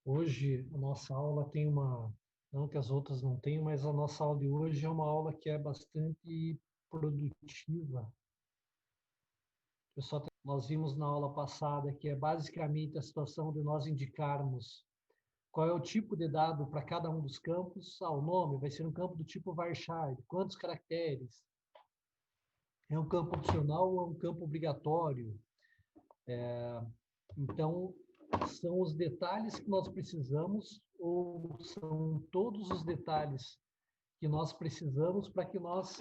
Hoje, a nossa aula tem não que as outras não tenham, mas a nossa aula de hoje é uma aula que é bastante produtiva. Nós vimos na aula passada que é basicamente a situação de nós indicarmos qual é o tipo de dado para cada um dos campos. O nome vai ser um campo do tipo varchar, quantos caracteres, é um campo opcional ou é um campo obrigatório. Então, são os detalhes que nós precisamos ou são todos os detalhes que nós precisamos para que nós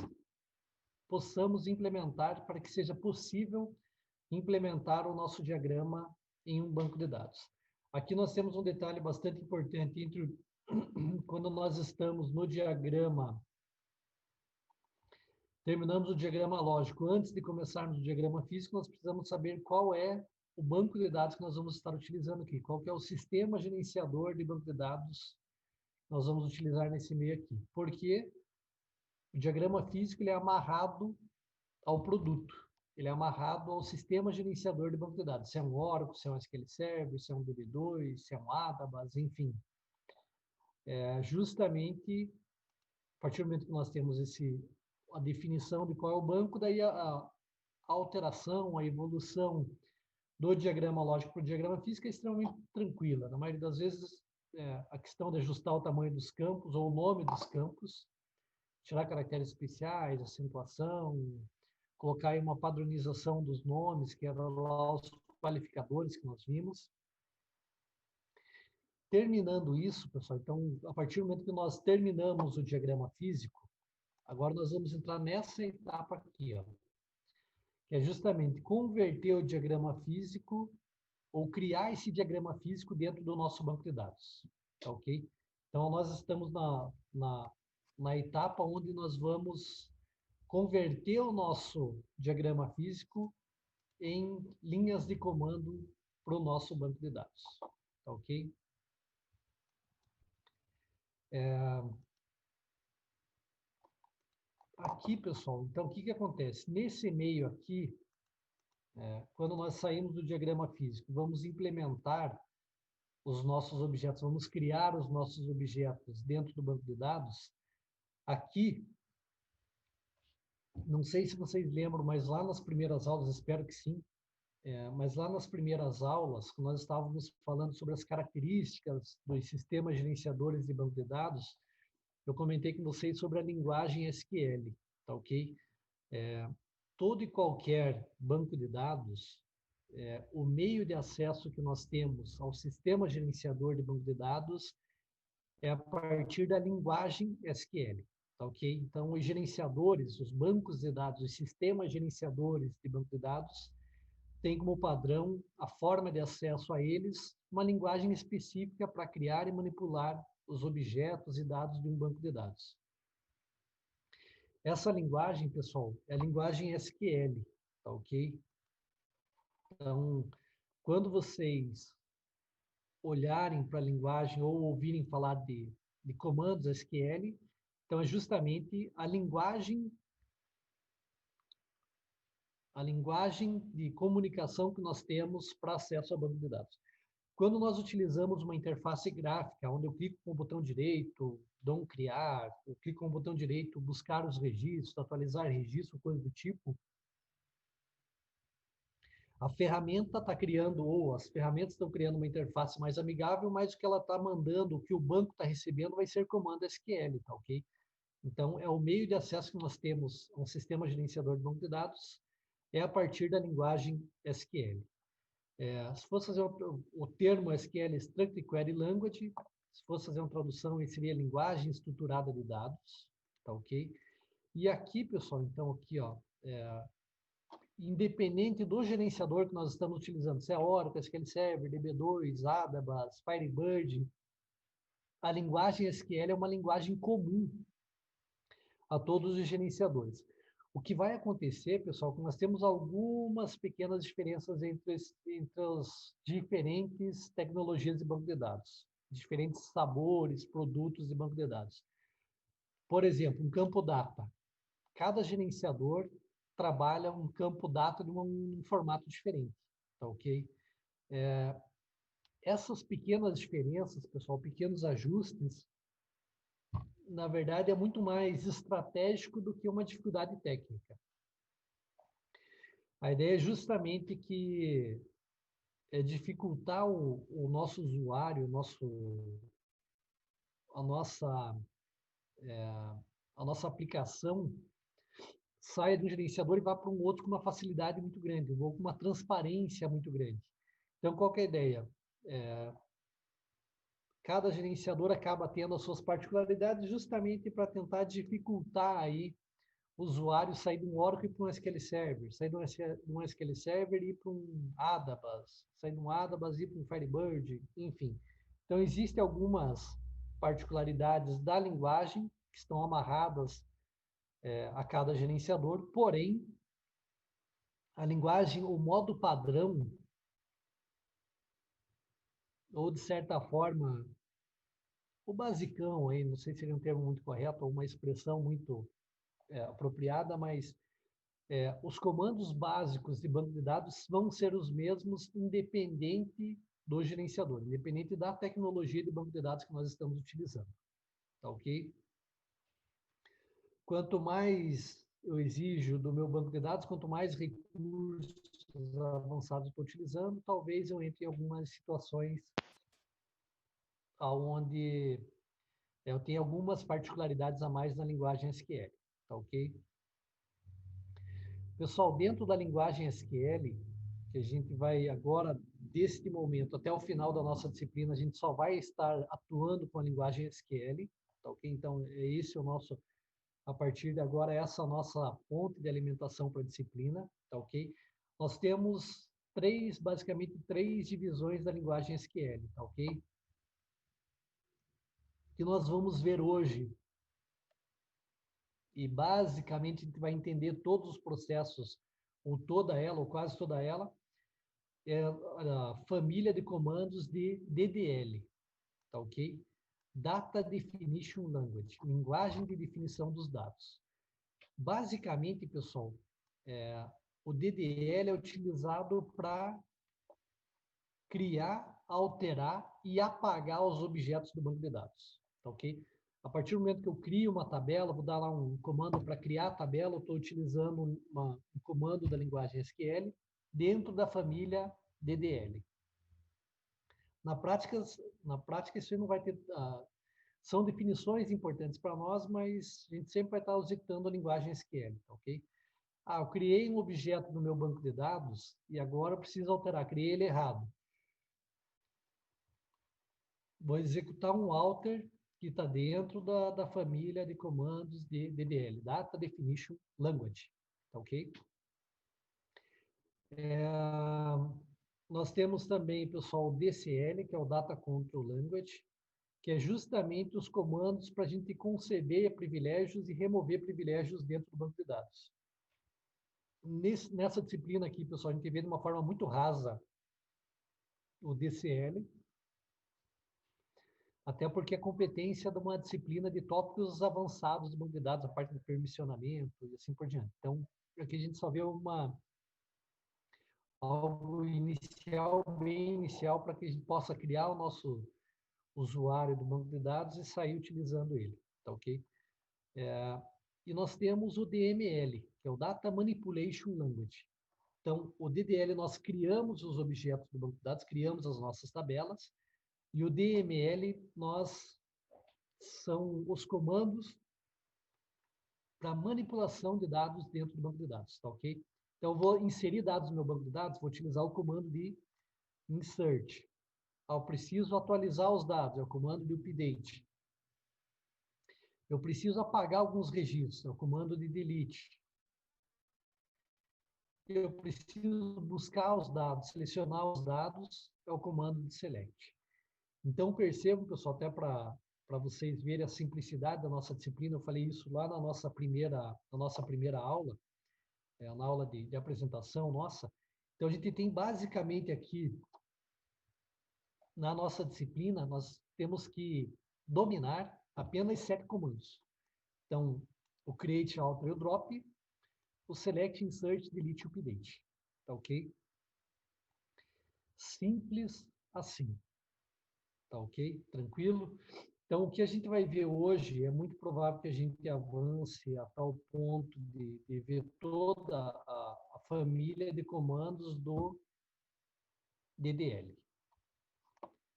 possamos implementar, para que seja possível implementar o nosso diagrama em um banco de dados. Aqui nós temos um detalhe bastante importante entre quando nós estamos no diagrama, terminamos o diagrama lógico, antes de começarmos o diagrama físico, nós precisamos saber qual é o banco de dados que nós vamos estar utilizando aqui, qual que é o sistema gerenciador de banco de dados que nós vamos utilizar nesse meio aqui. Porque o diagrama físico ele é amarrado ao produto, ele é amarrado ao sistema gerenciador de banco de dados, se é um Oracle, se é um SQL Server, se é um DB2, se é um Adabas, enfim. Justamente, a partir do momento que nós temos a definição de qual é o banco, daí a alteração, a evolução do diagrama lógico para o diagrama físico é extremamente tranquila. Na maioria das vezes, a questão de ajustar o tamanho dos campos ou o nome dos campos, tirar caracteres especiais, acentuação, colocar aí uma padronização dos nomes, que eram lá os qualificadores que nós vimos. Terminando isso, pessoal, então, a partir do momento que nós terminamos o diagrama físico, agora nós vamos entrar nessa etapa aqui, ó, que é justamente converter o diagrama físico ou criar esse diagrama físico dentro do nosso banco de dados, tá ok? Então, nós estamos na etapa onde nós vamos converter o nosso diagrama físico em linhas de comando para o nosso banco de dados, tá ok? Aqui, pessoal, então, o que acontece? Nesse e-mail aqui, quando nós saímos do diagrama físico, vamos implementar os nossos objetos, vamos criar os nossos objetos dentro do banco de dados. Aqui, não sei se vocês lembram, mas lá nas primeiras aulas, espero que sim, mas lá nas primeiras aulas, quando nós estávamos falando sobre as características dos sistemas gerenciadores de banco de dados, eu comentei com vocês sobre a linguagem SQL, tá ok? Todo e qualquer banco de dados, o meio de acesso que nós temos ao sistema gerenciador de banco de dados é a partir da linguagem SQL, tá ok? Então, os gerenciadores, os bancos de dados, os sistemas gerenciadores de banco de dados, têm como padrão a forma de acesso a eles, uma linguagem específica para criar e manipular os objetos e dados de um banco de dados. Essa linguagem, pessoal, é a linguagem SQL, tá ok? Então, quando vocês olharem para a linguagem ou ouvirem falar de comandos SQL, então é justamente a linguagem de comunicação que nós temos para acesso ao banco de dados. Quando nós utilizamos uma interface gráfica, onde eu clico com o botão direito, dou um criar, eu clico com o botão direito, buscar os registros, atualizar registro, coisa do tipo, a ferramenta está criando, ou as ferramentas estão criando uma interface mais amigável, mas o que ela está mandando, o que o banco está recebendo vai ser comando SQL, tá ok? Então, é o meio de acesso que nós temos a um sistema gerenciador de banco de dados, é a partir da linguagem SQL. Se fosse fazer o termo SQL, Structured Query Language, se fosse fazer uma tradução, ele seria linguagem estruturada de dados, tá ok? E aqui, pessoal, então aqui, ó, independente do gerenciador que nós estamos utilizando, se é Oracle, SQL Server, DB2, Adabas, Firebird, a linguagem SQL é uma linguagem comum a todos os gerenciadores. O que vai acontecer, pessoal, é que nós temos algumas pequenas diferenças entre as diferentes tecnologias de banco de dados, diferentes sabores, produtos de banco de dados. Por exemplo, um campo data. Cada gerenciador trabalha um campo data de um formato diferente, tá ok? essas pequenas diferenças, pessoal, pequenos ajustes, na verdade, é muito mais estratégico do que uma dificuldade técnica. A ideia é justamente que dificultar o nosso usuário, a nossa, a nossa aplicação saia de um gerenciador e vá para um outro com uma facilidade muito grande, ou com uma transparência muito grande. Então, qual que é a ideia? Cada gerenciador acaba tendo as suas particularidades justamente para tentar dificultar aí o usuário sair de um Oracle para um SQL Server, sair de um SQL Server e ir para um Adabas, sair de um Adabas e ir para um Firebird, enfim. Então, existem algumas particularidades da linguagem que estão amarradas a cada gerenciador, porém, a linguagem, o modo padrão, ou de certa forma, o basicão aí, não sei se seria um termo muito correto, ou uma expressão muito apropriada, mas os comandos básicos de banco de dados vão ser os mesmos, independente do gerenciador, independente da tecnologia de banco de dados que nós estamos utilizando. Tá ok? Quanto mais eu exijo do meu banco de dados, quanto mais recursos avançados eu estou utilizando, talvez eu entre em algumas situações onde eu tenho algumas particularidades a mais na linguagem SQL. Tá ok? Pessoal, dentro da linguagem SQL, que a gente vai agora, deste momento até o final da nossa disciplina, a gente só vai estar atuando com a linguagem SQL, tá ok? Então, é esse o nosso, a partir de agora, essa é a nossa fonte de alimentação para a disciplina, tá ok? Nós temos basicamente três divisões da linguagem SQL, tá ok? Que nós vamos ver hoje, e basicamente a gente vai entender todos os processos, ou toda ela, ou quase toda ela, a família de comandos de DDL, tá ok? Data Definition Language, linguagem de definição dos dados. Basicamente, pessoal, o DDL é utilizado para criar, alterar e apagar os objetos do banco de dados, tá ok? A partir do momento que eu crio uma tabela, vou dar lá um comando para criar a tabela, eu estou utilizando um comando da linguagem SQL dentro da família DDL. Na prática, isso não vai ter... são definições importantes para nós, mas a gente sempre vai estar executando a linguagem SQL, ok? Eu criei um objeto no meu banco de dados e agora eu preciso alterar, criei ele errado. Vou executar um alter que está dentro da família de comandos de DDL, Data Definition Language, ok? Nós temos também, pessoal, o DCL, que é o Data Control Language, que é justamente os comandos para a gente conceder privilégios e remover privilégios dentro do banco de dados. Nessa disciplina aqui, pessoal, a gente vê de uma forma muito rasa o DCL, até porque é competência de uma disciplina de tópicos avançados do banco de dados, a parte de permissionamento e assim por diante. Então, aqui a gente só vê algo inicial, bem inicial, para que a gente possa criar o nosso usuário do banco de dados e sair utilizando ele, tá ok? E nós temos o DML, que é o Data Manipulation Language. Então, o DDL, nós criamos os objetos do banco de dados, criamos as nossas tabelas, e o DML, são os comandos para manipulação de dados dentro do banco de dados, tá ok? Então, eu vou inserir dados no meu banco de dados, vou utilizar o comando de insert. Eu preciso atualizar os dados, é o comando de update. Eu preciso apagar alguns registros, é o comando de delete. Eu preciso buscar os dados, selecionar os dados, é o comando de select. Então, percebam, pessoal, até para vocês verem a simplicidade da nossa disciplina, eu falei isso lá na nossa primeira aula, na aula de apresentação nossa. Então, a gente tem basicamente aqui, na nossa disciplina, nós temos que dominar apenas 7 comandos. Então, o create, alter e o drop, o select, insert, delete e update. Tá ok? Simples assim. Tá ok? Tranquilo? Então, o que a gente vai ver hoje é muito provável que a gente avance a tal ponto de ver toda a família de comandos do DDL.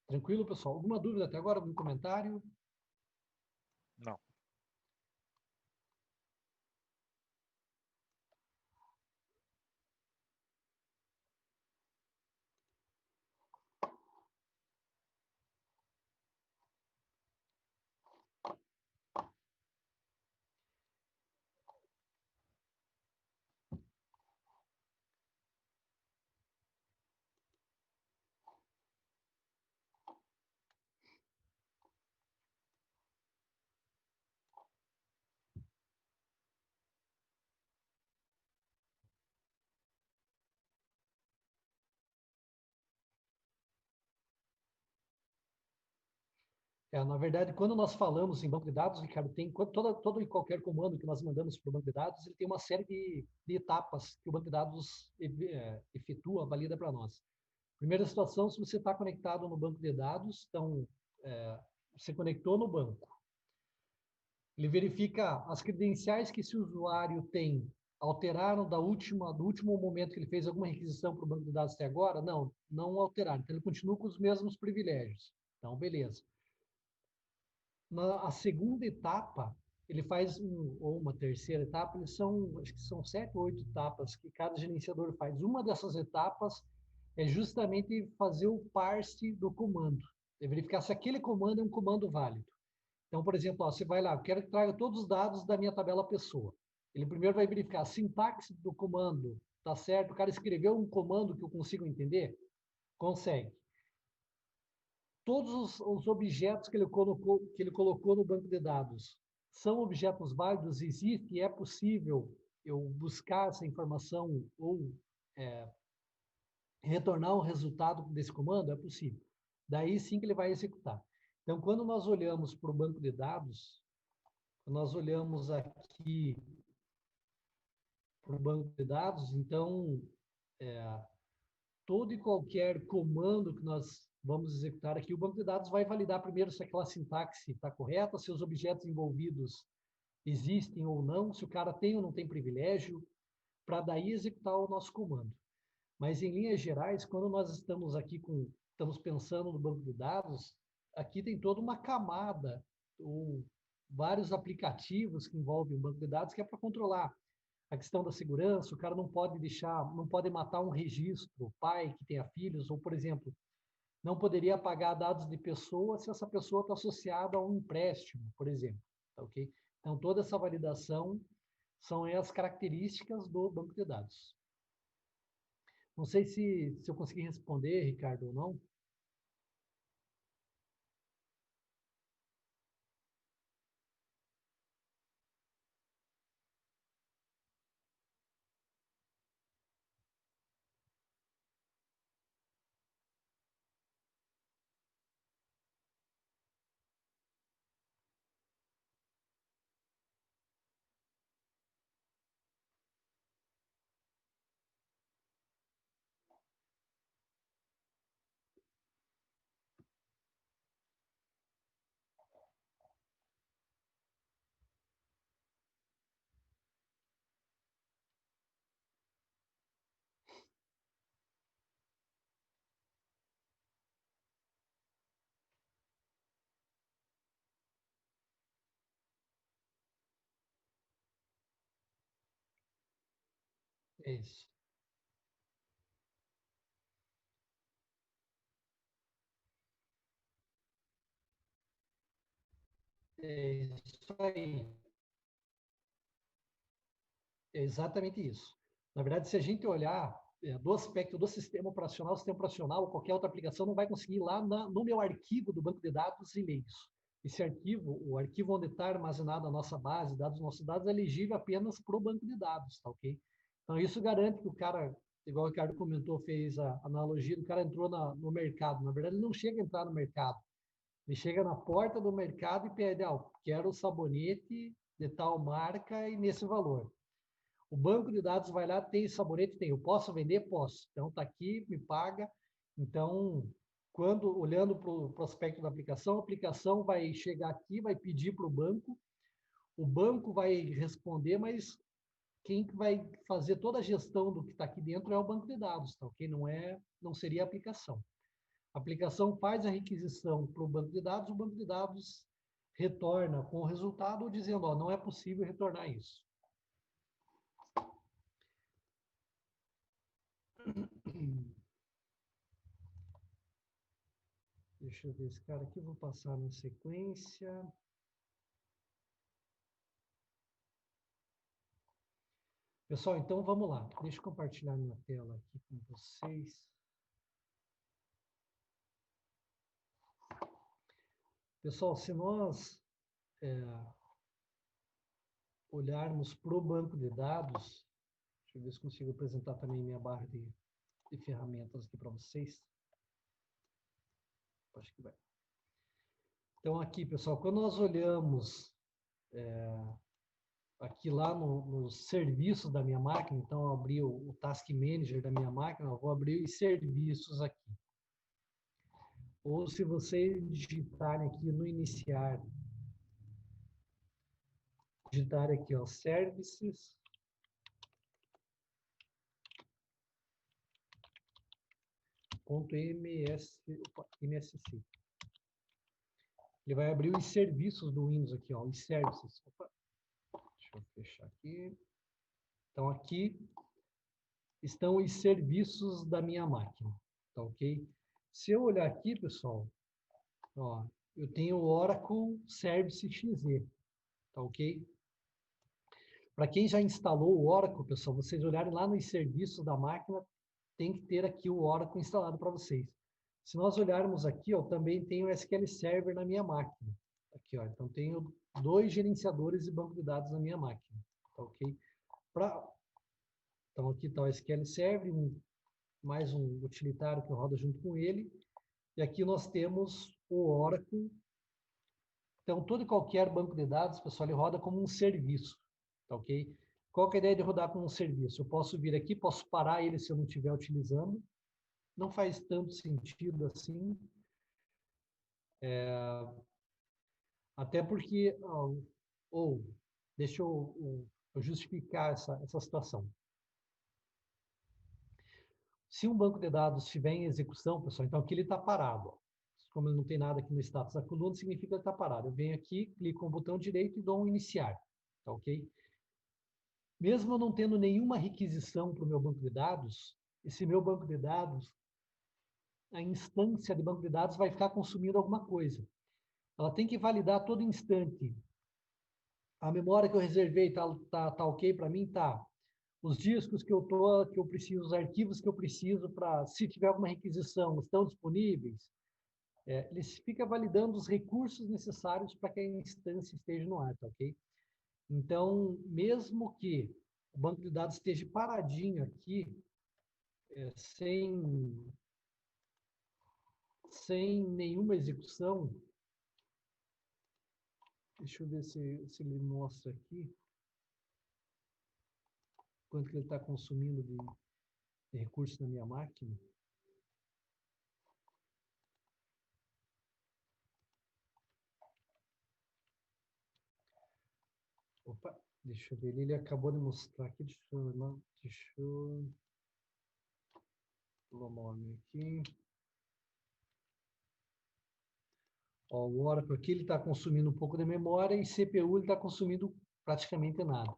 Tranquilo, pessoal? Alguma dúvida até agora? Algum comentário? Não. Na verdade, quando nós falamos em banco de dados, Ricardo, tem todo e qualquer comando que nós mandamos para o banco de dados, ele tem uma série de etapas que o banco de dados efetua, valida para nós. Primeira situação, se você está conectado no banco de dados, então, você conectou no banco. Ele verifica as credenciais que esse usuário tem alteraram do último momento que ele fez alguma requisição para o banco de dados até agora? Não, não alteraram. Então, ele continua com os mesmos privilégios. Então, beleza. A segunda etapa, ele faz ou uma terceira etapa, acho que são 7 ou 8 etapas que cada gerenciador faz. Uma dessas etapas é justamente fazer o parse do comando, é verificar se aquele comando é um comando válido. Então, por exemplo, você vai lá, eu quero que traga todos os dados da minha tabela pessoa. Ele primeiro vai verificar a sintaxe do comando, tá certo? O cara escreveu um comando que eu consigo entender? Consegue. Todos os objetos que ele colocou no banco de dados são objetos válidos? Existe e é possível eu buscar essa informação ou retornar o resultado desse comando? É possível. Daí sim que ele vai executar. Então, quando nós olhamos para o banco de dados, nós olhamos aqui para o banco de dados, então, todo e qualquer comando que nós vamos executar aqui, o banco de dados vai validar primeiro se aquela sintaxe está correta, se os objetos envolvidos existem ou não, se o cara tem ou não tem privilégio, para daí executar o nosso comando. Mas, em linhas gerais, quando nós estamos pensando no banco de dados, aqui tem toda uma camada, ou vários aplicativos que envolvem o banco de dados, que é para controlar a questão da segurança. O cara não pode matar um registro, pai que tenha filhos, ou, por exemplo, não poderia apagar dados de pessoa se essa pessoa está associada a um empréstimo, por exemplo. Tá, ok? Então, toda essa validação são as características do banco de dados. Não sei se eu consegui responder, Ricardo, ou não. É isso. É isso aí. É exatamente isso. Na verdade, se a gente olhar do aspecto do sistema operacional, ou qualquer outra aplicação não vai conseguir ir lá no meu arquivo do banco de dados e ler isso. Esse arquivo, o arquivo onde está armazenada a nossa base de dados, nossos dados, é legível apenas para o banco de dados, tá ok? Então, isso garante que o cara, igual o Ricardo comentou, fez a analogia, o cara entrou no mercado. Na verdade, ele não chega a entrar no mercado. Ele chega na porta do mercado e pede, quero o sabonete de tal marca e nesse valor. O banco de dados vai lá, tem sabonete? Tem. Eu posso vender? Posso. Então, está aqui, me paga. Então, olhando para o prospecto da aplicação, a aplicação vai chegar aqui, vai pedir para o banco vai responder, mas quem vai fazer toda a gestão do que está aqui dentro é o banco de dados, tá ok? Não seria a aplicação. A aplicação faz a requisição para o banco de dados retorna com o resultado dizendo, ó, não é possível retornar isso. Deixa eu ver esse cara aqui, vou passar na sequência. Pessoal, então vamos lá. Deixa eu compartilhar minha tela aqui com vocês. Pessoal, se nós olharmos para o banco de dados, deixa eu ver se consigo apresentar também minha barra de ferramentas aqui para vocês. Acho que vai. Então, aqui, pessoal, quando nós olhamos aqui lá nos serviços da minha máquina, então eu abri o Task Manager da minha máquina, eu vou abrir os serviços aqui. Ou se vocês digitarem aqui no iniciar, digitar aqui, ó, Services, .msc. Ele vai abrir os serviços do Windows aqui, ó, os services. Opa. Deixa eu fechar aqui. Então, aqui estão os serviços da minha máquina, tá ok? Se eu olhar aqui, pessoal, ó, eu tenho o Oracle Service XZ, tá ok? Para quem já instalou o Oracle, pessoal, vocês olharem lá nos serviços da máquina, tem que ter aqui o Oracle instalado para vocês. Se nós olharmos aqui, ó, também tem o SQL Server na minha máquina. Aqui, ó, então tenho 2 gerenciadores de banco de dados na minha máquina, tá ok? Então aqui está o SQL Server, mais um utilitário que roda junto com ele. E aqui nós temos o Oracle. Então, todo e qualquer banco de dados, pessoal, ele roda como um serviço, tá ok? Qual que é a ideia de rodar como um serviço? Eu posso vir aqui, posso parar ele se eu não estiver utilizando. Não faz tanto sentido assim. Até porque, deixa eu justificar essa situação. Se um banco de dados estiver em execução, pessoal, então aqui ele está parado. Ó. Como ele não tem nada aqui no status da coluna, significa que ele está parado. Eu venho aqui, clico no botão direito e dou um iniciar, tá ok? Mesmo eu não tendo nenhuma requisição para o meu banco de dados, esse meu banco de dados, a instância de banco de dados vai ficar consumindo alguma coisa. Ela tem que validar a todo instante. A memória que eu reservei tá ok para mim? Tá. Os discos que eu preciso, os arquivos que eu preciso para, se tiver alguma requisição, estão disponíveis? Ele fica validando os recursos necessários para que a instância esteja no ar, tá ok? Então, mesmo que o banco de dados esteja paradinho aqui, sem nenhuma execução, deixa eu ver se ele mostra aqui quanto que ele está consumindo de recursos na minha máquina. Opa, deixa eu ver, ele acabou de mostrar aqui, deixa eu dar um nome aqui. Ó, o Oracle aqui ele está consumindo um pouco de memória e CPU ele está consumindo praticamente nada.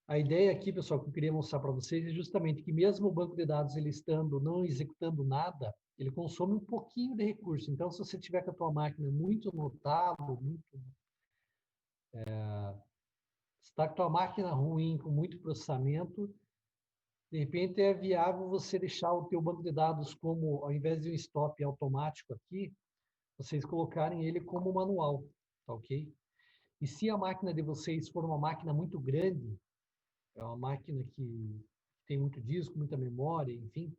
A ideia aqui, pessoal, que eu queria mostrar para vocês é justamente que mesmo o banco de dados ele estando não executando nada, ele consome um pouquinho de recurso. Então, se você tiver com a tua máquina muito notável, se está com a tua máquina ruim, com muito processamento, de repente é viável você deixar o teu banco de dados como, ao invés de um stop automático aqui, vocês colocarem ele como manual, tá ok? E se a máquina de vocês for uma máquina muito grande, é uma máquina que tem muito disco, muita memória, enfim,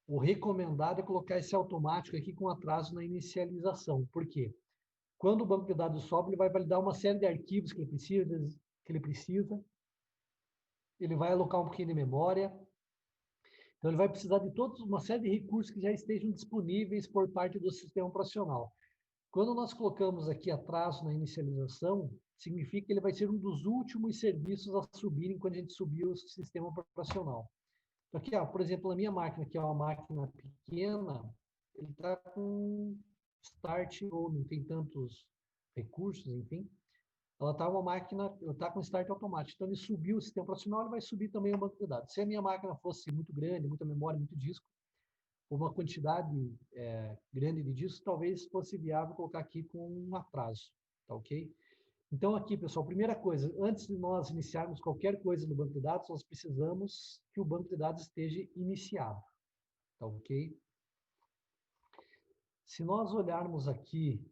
o recomendado é colocar esse automático aqui com atraso na inicialização. Por quê? Quando o banco de dados sobe, ele vai validar uma série de arquivos que ele precisa, ele vai alocar um pouquinho de memória, Então, ele vai precisar de toda uma série de recursos que já estejam disponíveis por parte do sistema operacional. Quando nós colocamos aqui atraso na inicialização, significa que ele vai ser um dos últimos serviços a subirem quando a gente subir o sistema operacional. Então, aqui, ó, por exemplo, a minha máquina, que é uma máquina pequena, ele está com start ou não tem tantos recursos, enfim. Ela está uma máquina, ela está com start automático. Então, ele subiu o sistema operacional, ele vai subir também o banco de dados. Se a minha máquina fosse muito grande, muita memória, muito disco, uma quantidade grande de discos, talvez fosse viável colocar aqui com um atraso, tá ok? Então, aqui, pessoal, primeira coisa, antes de nós iniciarmos qualquer coisa no banco de dados, nós precisamos que o banco de dados esteja iniciado, tá ok? Se nós olharmos aqui,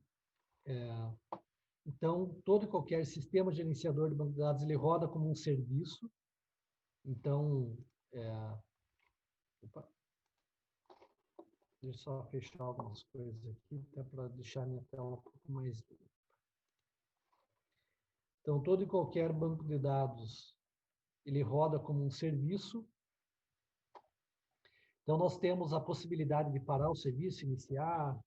então, todo e qualquer sistema gerenciador de banco de dados, ele roda como um serviço. Então, opa, deixa eu só fechar algumas coisas aqui, até para deixar minha tela um pouco mais limpa. Então, todo e qualquer banco de dados, ele roda como um serviço. Então, nós temos a possibilidade de parar o serviço, iniciar,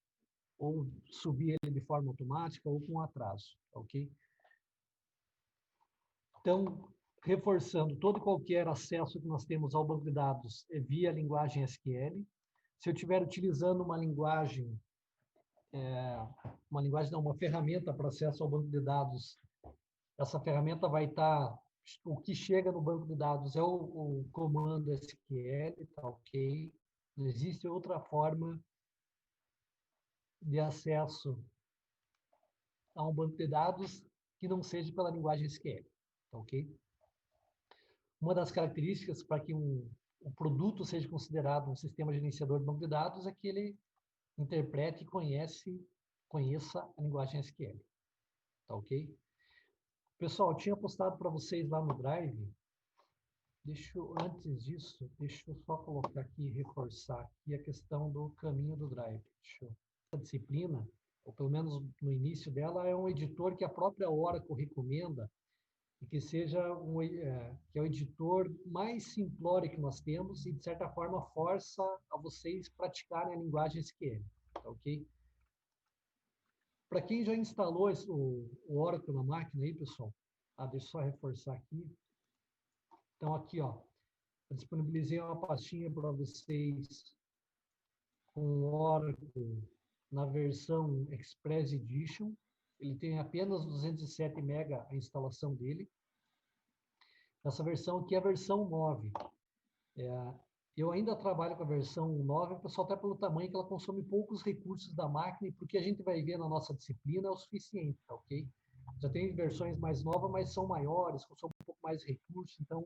ou subir ele de forma automática, ou com atraso, ok? Então, reforçando, todo e qualquer acesso que nós temos ao banco de dados é via linguagem SQL. Se eu estiver utilizando uma uma ferramenta para acesso ao banco de dados, essa ferramenta vai estar, o que chega no banco de dados é o comando SQL, tá ok? Não existe outra forma de acesso a um banco de dados que não seja pela linguagem SQL, tá ok? Uma das características para que um produto seja considerado um sistema gerenciador de banco de dados é que ele interprete e conheça a linguagem SQL, tá ok? Pessoal, eu tinha postado para vocês lá no Drive. Antes disso, deixa eu só colocar aqui, reforçar aqui a questão do caminho do Drive. A disciplina, ou pelo menos no início dela, é um editor que a própria Oracle recomenda e que seja que é o editor mais simplório que nós temos e, de certa forma, força a vocês praticarem a linguagem SQL, tá ok? Para quem já instalou o Oracle na máquina aí, pessoal, deixa eu só reforçar aqui. Então, aqui, ó, eu disponibilizei uma pastinha para vocês com o Oracle na versão Express Edition. Ele tem apenas 207 MB a instalação dele. Essa versão aqui é a versão 9. Eu ainda trabalho com a versão 9, pessoal, até pelo tamanho que ela consome poucos recursos da máquina, e porque a gente vai ver na nossa disciplina é o suficiente, tá ok? Já tem versões mais novas, mas são maiores, consomem um pouco mais de recursos, então,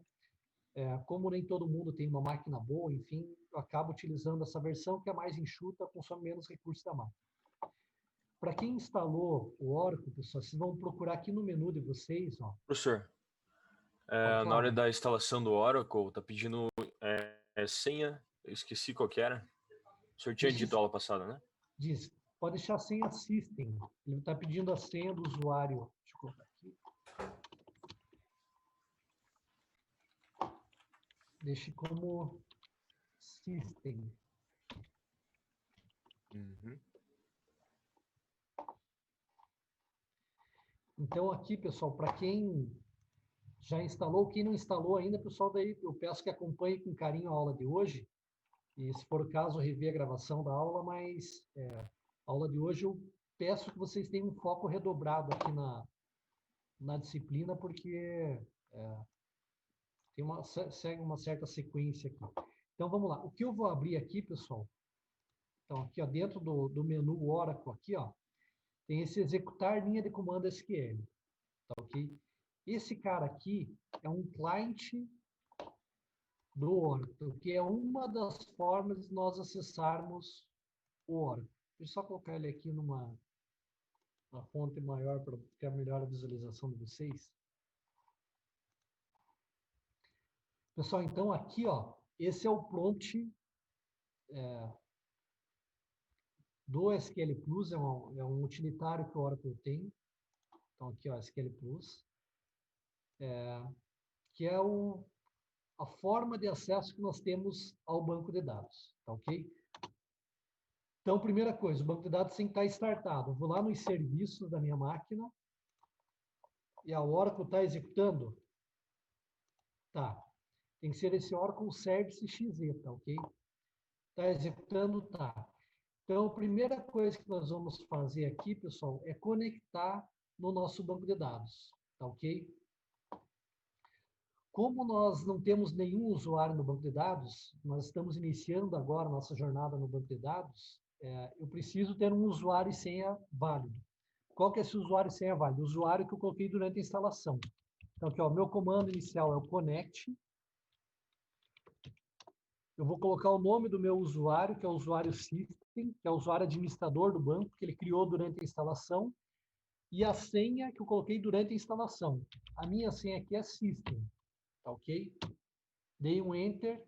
como nem todo mundo tem uma máquina boa, enfim, eu acabo utilizando essa versão que é mais enxuta, consome menos recursos da máquina. Para quem instalou o Oracle, pessoal, vocês vão procurar aqui no menu de vocês, ó. Professor, na hora da instalação do Oracle, tá pedindo senha, eu esqueci qual que era. O senhor tinha dito aula passada, né? Diz, pode deixar a senha System. Ele está pedindo a senha do usuário. Deixa eu colocar aqui. Deixe como System. Uhum. Então, aqui, pessoal, para quem já instalou, quem não instalou ainda, pessoal, daí eu peço que acompanhe com carinho a aula de hoje. E, se for o caso, rever a gravação da aula, mas a aula de hoje eu peço que vocês tenham um foco redobrado aqui na disciplina, porque segue uma certa sequência aqui. Então, vamos lá. O que eu vou abrir aqui, pessoal, então, aqui ó, dentro do menu Oracle, aqui, ó, tem esse executar linha de comando SQL, tá ok? Esse cara aqui é um cliente do Oracle, que é uma das formas de nós acessarmos o Oracle. Deixa eu só colocar ele aqui uma fonte maior para ficar melhor a visualização de vocês. Pessoal, então aqui, ó, esse é o prompt do SQL Plus, é um utilitário que o Oracle tem. Então aqui, ó, SQL Plus, que é a forma de acesso que nós temos ao banco de dados, tá ok? Então, primeira coisa, o banco de dados tem que estar startado. Eu vou lá nos serviços da minha máquina e a Oracle está executando? Tá. Tem que ser esse Oracle Service XZ, tá ok? Está executando? Tá. Então, a primeira coisa que nós vamos fazer aqui, pessoal, é conectar no nosso banco de dados, tá ok? Como nós não temos nenhum usuário no banco de dados, nós estamos iniciando agora a nossa jornada no banco de dados, eu preciso ter um usuário e senha válido. Qual que é esse usuário e senha válido? O usuário que eu coloquei durante a instalação. Então, aqui, ó, meu comando inicial é o connect. Eu vou colocar o nome do meu usuário, que é o usuário system, que é o usuário administrador do banco, que ele criou durante a instalação, e a senha que eu coloquei durante a instalação. A minha senha aqui é system, tá ok? Dei um enter,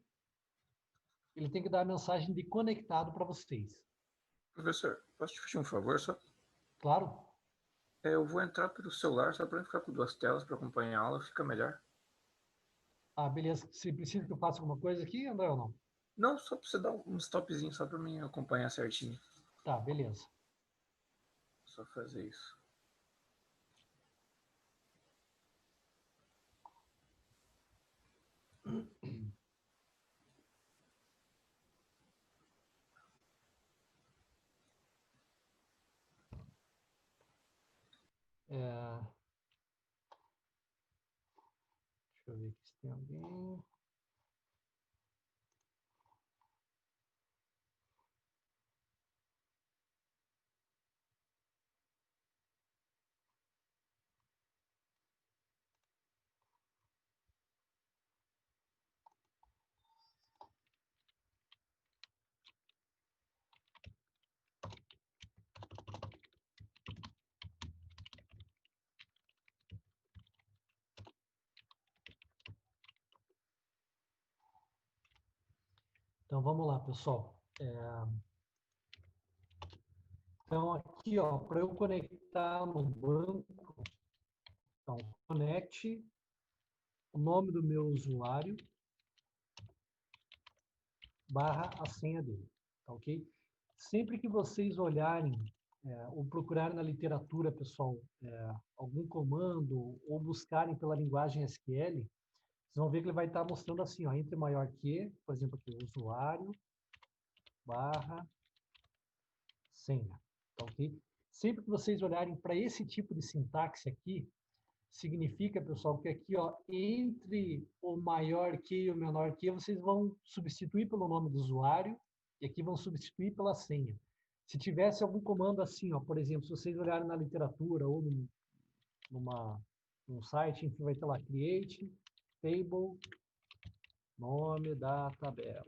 ele tem que dar a mensagem de conectado para vocês. Professor, posso te pedir um favor só? Claro? Eu vou entrar pelo celular só para não ficar com duas telas para acompanhar a aula, fica melhor. Ah, beleza. Você precisa que eu faça alguma coisa aqui, André, ou não? Não, só para você dar um stopzinho só para mim acompanhar certinho. Tá, beleza. Só fazer isso. Deixa eu ver aqui se tem alguém. Então, vamos lá, pessoal. Então, aqui, ó, para eu conectar no banco, então, connect, o nome do meu usuário, barra a senha dele, tá ok? Sempre que vocês olharem ou procurarem na literatura, pessoal, algum comando ou buscarem pela linguagem SQL, vocês vão ver que ele vai estar mostrando assim, ó, entre maior que, por exemplo, aqui, usuário, barra, senha, tá ok? Sempre que vocês olharem para esse tipo de sintaxe aqui, significa, pessoal, que aqui, ó, entre o maior que e o menor que, vocês vão substituir pelo nome do usuário e aqui vão substituir pela senha. Se tivesse algum comando assim, ó, por exemplo, se vocês olharem na literatura ou num site, enfim, vai ter lá create table, nome da tabela.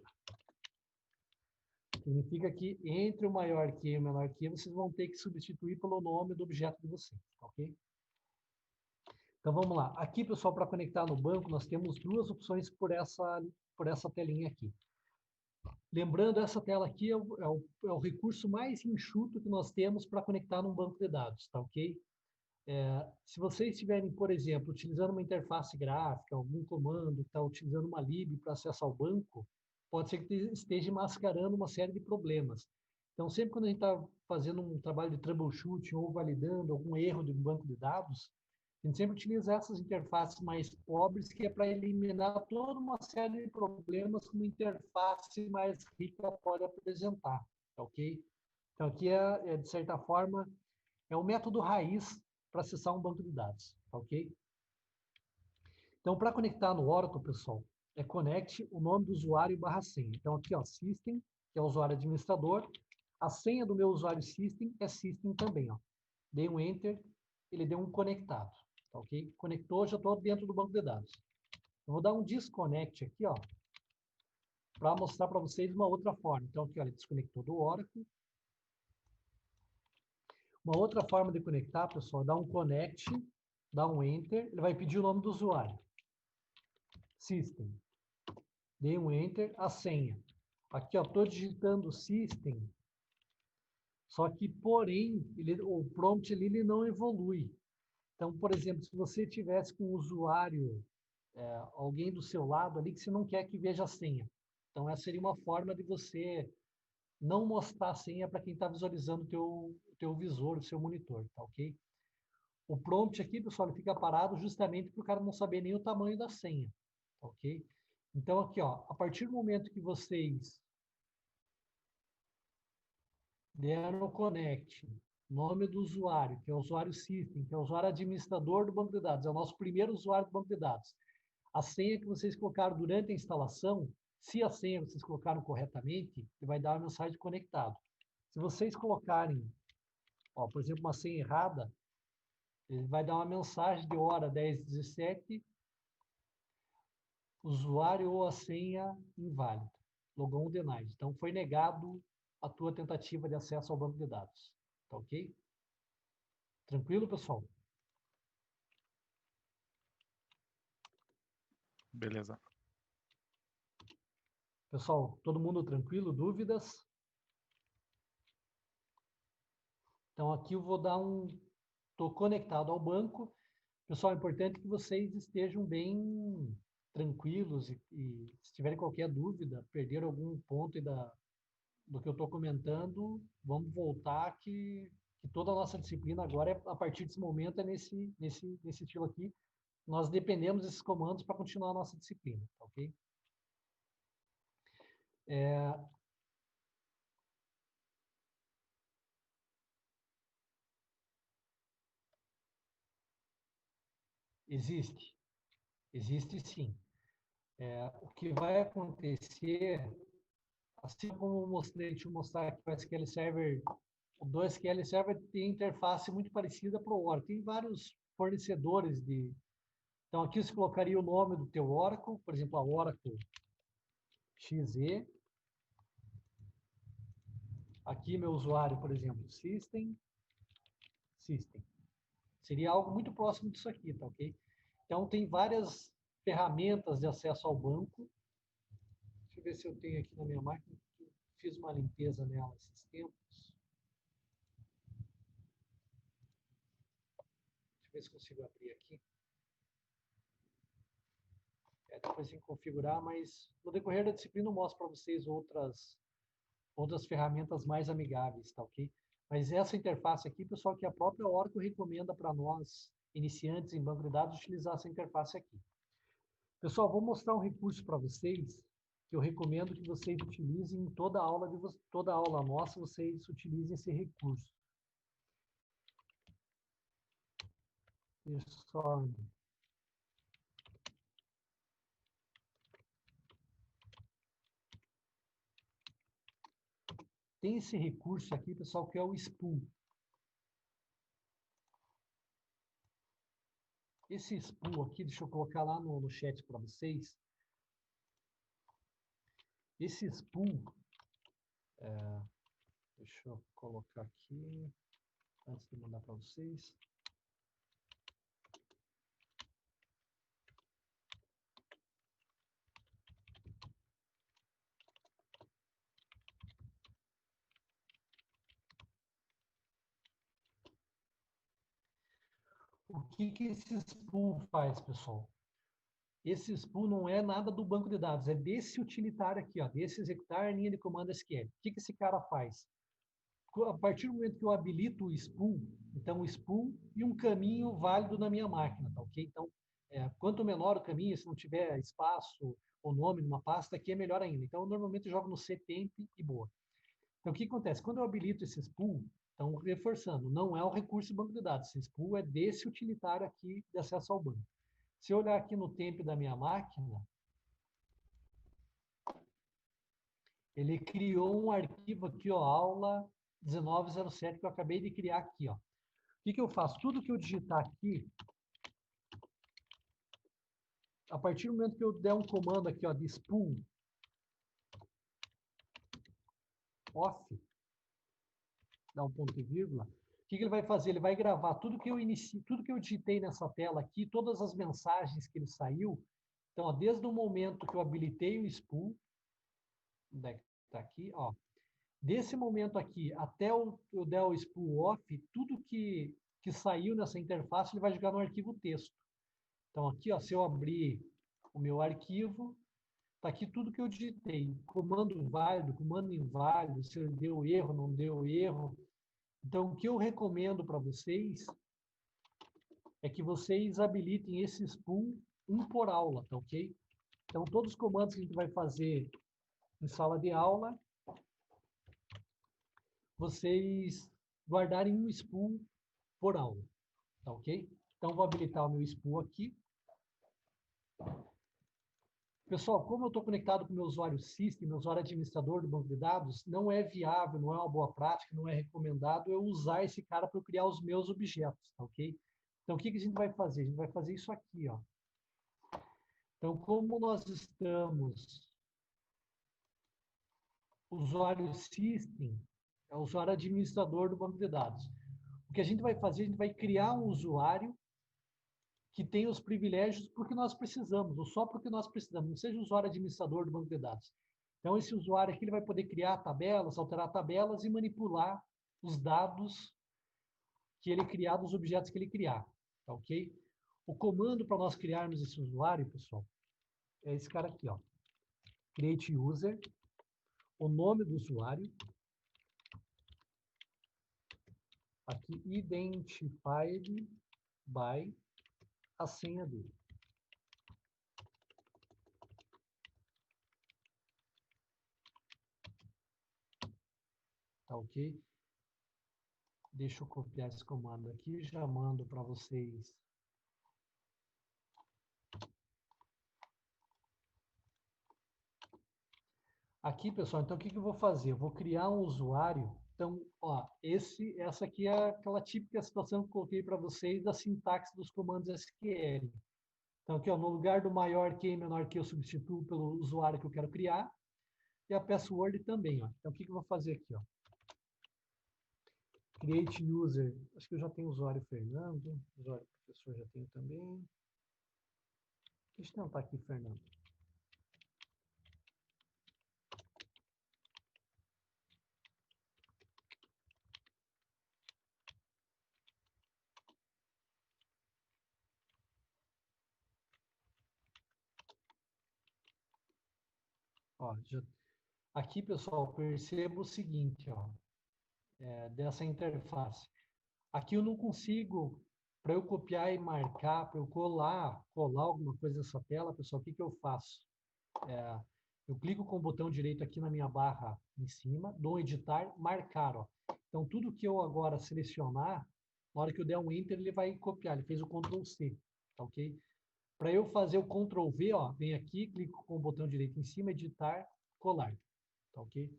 Significa que entre o maior que e o menor que, vocês vão ter que substituir pelo nome do objeto de vocês, ok? Então, vamos lá. Aqui, pessoal, para conectar no banco, nós temos duas opções por essa telinha aqui. Lembrando, essa tela aqui é o recurso mais enxuto que nós temos para conectar num banco de dados, tá ok? Se vocês estiverem, por exemplo, utilizando uma interface gráfica, algum comando, está utilizando uma lib para acesso ao banco, pode ser que esteja mascarando uma série de problemas. Então, sempre quando a gente está fazendo um trabalho de troubleshooting ou validando algum erro de um banco de dados, a gente sempre utiliza essas interfaces mais pobres, que é para eliminar toda uma série de problemas que uma interface mais rica pode apresentar, tá ok? Então, aqui de certa forma, é o método raiz para acessar um banco de dados, tá ok? Então, para conectar no Oracle, pessoal, é connect o nome do usuário barra senha. Então, aqui, ó, system, que é o usuário administrador. A senha do meu usuário system é system também, ó. Dei um enter, ele deu um conectado, tá ok? Conectou, já estou dentro do banco de dados. Eu vou dar um disconnect aqui, ó, para mostrar para vocês uma outra forma. Então, aqui, ó, ele desconectou do Oracle. Uma outra forma de conectar, pessoal, é dar um connect, dá um enter, ele vai pedir o nome do usuário. System. Dei um enter, a senha. Aqui, ó, estou digitando system, só que, porém, o prompt ali ele não evolui. Então, por exemplo, se você tivesse com o usuário alguém do seu lado ali que você não quer que veja a senha. Então, essa seria uma forma de você não mostrar a senha para quem está visualizando o teu visor, o seu monitor, tá ok? O prompt aqui, pessoal, ele fica parado justamente para o cara não saber nem o tamanho da senha, tá ok? Então, aqui, ó, a partir do momento que vocês deram o connect, nome do usuário, que é o usuário system, que é o usuário administrador do banco de dados, é o nosso primeiro usuário do banco de dados. A senha que vocês colocaram durante a instalação, se a senha vocês colocaram corretamente, ele vai dar uma mensagem de conectado. Se vocês colocarem, ó, por exemplo, uma senha errada, ele vai dar uma mensagem de hora 10:17, usuário ou a senha inválida, logon denied. Então, foi negado a tua tentativa de acesso ao banco de dados. Tá ok? Tranquilo, pessoal? Beleza. Pessoal, todo mundo tranquilo? Dúvidas? Então, aqui eu vou dar estou conectado ao banco. Pessoal, é importante que vocês estejam bem tranquilos e se tiverem qualquer dúvida, perder algum ponto do que eu estou comentando, vamos voltar que toda a nossa disciplina agora, a partir desse momento, é nesse estilo aqui. Nós dependemos desses comandos para continuar a nossa disciplina, tá ok? Existe sim. O que vai acontecer, assim como eu mostrei, deixa eu mostrar aqui o SQL Server, o do SQL Server tem interface muito parecida para o Oracle. Tem vários fornecedores de... Então, aqui você colocaria o nome do teu Oracle, por exemplo, a Oracle XE. Aqui, meu usuário, por exemplo, System. Seria algo muito próximo disso aqui, tá ok? Então, tem várias ferramentas de acesso ao banco. Deixa eu ver se eu tenho aqui na minha máquina. Fiz uma limpeza nela esses tempos. Deixa eu ver se consigo abrir aqui. Depois tem que configurar, mas no decorrer da disciplina eu mostro para vocês outras ferramentas mais amigáveis, tá ok? Mas essa interface aqui, pessoal, que a própria Oracle recomenda para nós, iniciantes em banco de dados, utilizar essa interface aqui. Pessoal, vou mostrar um recurso para vocês que eu recomendo que vocês utilizem em toda aula nossa, vocês utilizem esse recurso. Pessoal, tem esse recurso aqui, pessoal, que é o spool. Esse spool aqui, deixa eu colocar lá no chat para vocês. Esse spool, deixa eu colocar aqui, antes de mandar para vocês. O que esse spool faz, pessoal? Esse spool não é nada do banco de dados, é desse utilitário aqui, ó, desse executar linha de comando SQL. O que esse cara faz? A partir do momento que eu habilito o spool, então o spool e um caminho válido na minha máquina, tá ok? Então, quanto menor o caminho, se não tiver espaço ou nome numa pasta, aqui é melhor ainda. Então, eu normalmente jogo no ctemp e boa. Então, o que acontece? Quando eu habilito esse spool, então, reforçando, não é o recurso do banco de dados, esse spool é desse utilitário aqui de acesso ao banco. Se eu olhar aqui no temp da minha máquina, ele criou um arquivo aqui, ó, aula 1907, que eu acabei de criar aqui, ó. O que eu faço? Tudo que eu digitar aqui, a partir do momento que eu der um comando aqui, ó, de spool off, dá um ponto e vírgula, o que ele vai fazer? Ele vai gravar tudo que eu digitei nessa tela aqui, todas as mensagens que ele saiu. Então, ó, desde o momento que eu habilitei o spool, onde é que tá aqui, ó. Desse momento aqui até eu der o spool off, tudo que saiu nessa interface, ele vai jogar no arquivo texto. Então, aqui, ó, se eu abrir o meu arquivo, está aqui tudo que eu digitei, comando válido, comando inválido, se deu erro, não deu erro. Então, o que eu recomendo para vocês é que vocês habilitem esse spool um por aula, tá ok? Então, todos os comandos que a gente vai fazer em sala de aula, vocês guardarem um spool por aula, tá ok? Então, vou habilitar o meu spool aqui. Pessoal, como eu estou conectado com o meu usuário System, meu usuário administrador do banco de dados, não é viável, não é uma boa prática, não é recomendado eu usar esse cara para criar os meus objetos, tá ok? Então, o que a gente vai fazer? A gente vai fazer isso aqui, ó. Então, como nós estamos usuário System, é o usuário administrador do banco de dados. O que a gente vai fazer, a gente vai criar um usuário que tem os privilégios porque nós precisamos, ou só porque nós precisamos, não seja o usuário administrador do banco de dados. Então, esse usuário aqui ele vai poder criar tabelas, alterar tabelas e manipular os dados que ele criar, dos objetos que ele criar, tá ok? O comando para nós criarmos esse usuário, pessoal, é esse cara aqui, ó. Create user, o nome do usuário, aqui, identified by a senha dele. Tá ok? Deixa eu copiar esse comando aqui, já mando para vocês. Aqui, pessoal, então o que que eu vou fazer? Eu vou criar um usuário. Então, ó, essa aqui é aquela típica situação que eu coloquei para vocês da sintaxe dos comandos SQL. Então, aqui, ó, no lugar do maior que e menor que eu substituo pelo usuário que eu quero criar. E a password também, ó. Então, o que que eu vou fazer aqui, ó? Create user. Acho que eu já tenho usuário Fernando. Usuário professor já tenho também. Deixa eu tentar aqui, Fernando. Ó, aqui, pessoal, perceba o seguinte, ó, dessa interface. Aqui eu não consigo, para eu copiar e marcar, para eu colar alguma coisa nessa tela, pessoal, o que que eu faço? Eu clico com o botão direito aqui na minha barra em cima, dou editar, marcar, ó. Então, tudo que eu agora selecionar, na hora que eu der um Enter, ele vai copiar, ele fez o Ctrl C, tá ok? Para eu fazer o Ctrl V, ó, vem aqui, clico com o botão direito em cima, editar, colar, tá ok?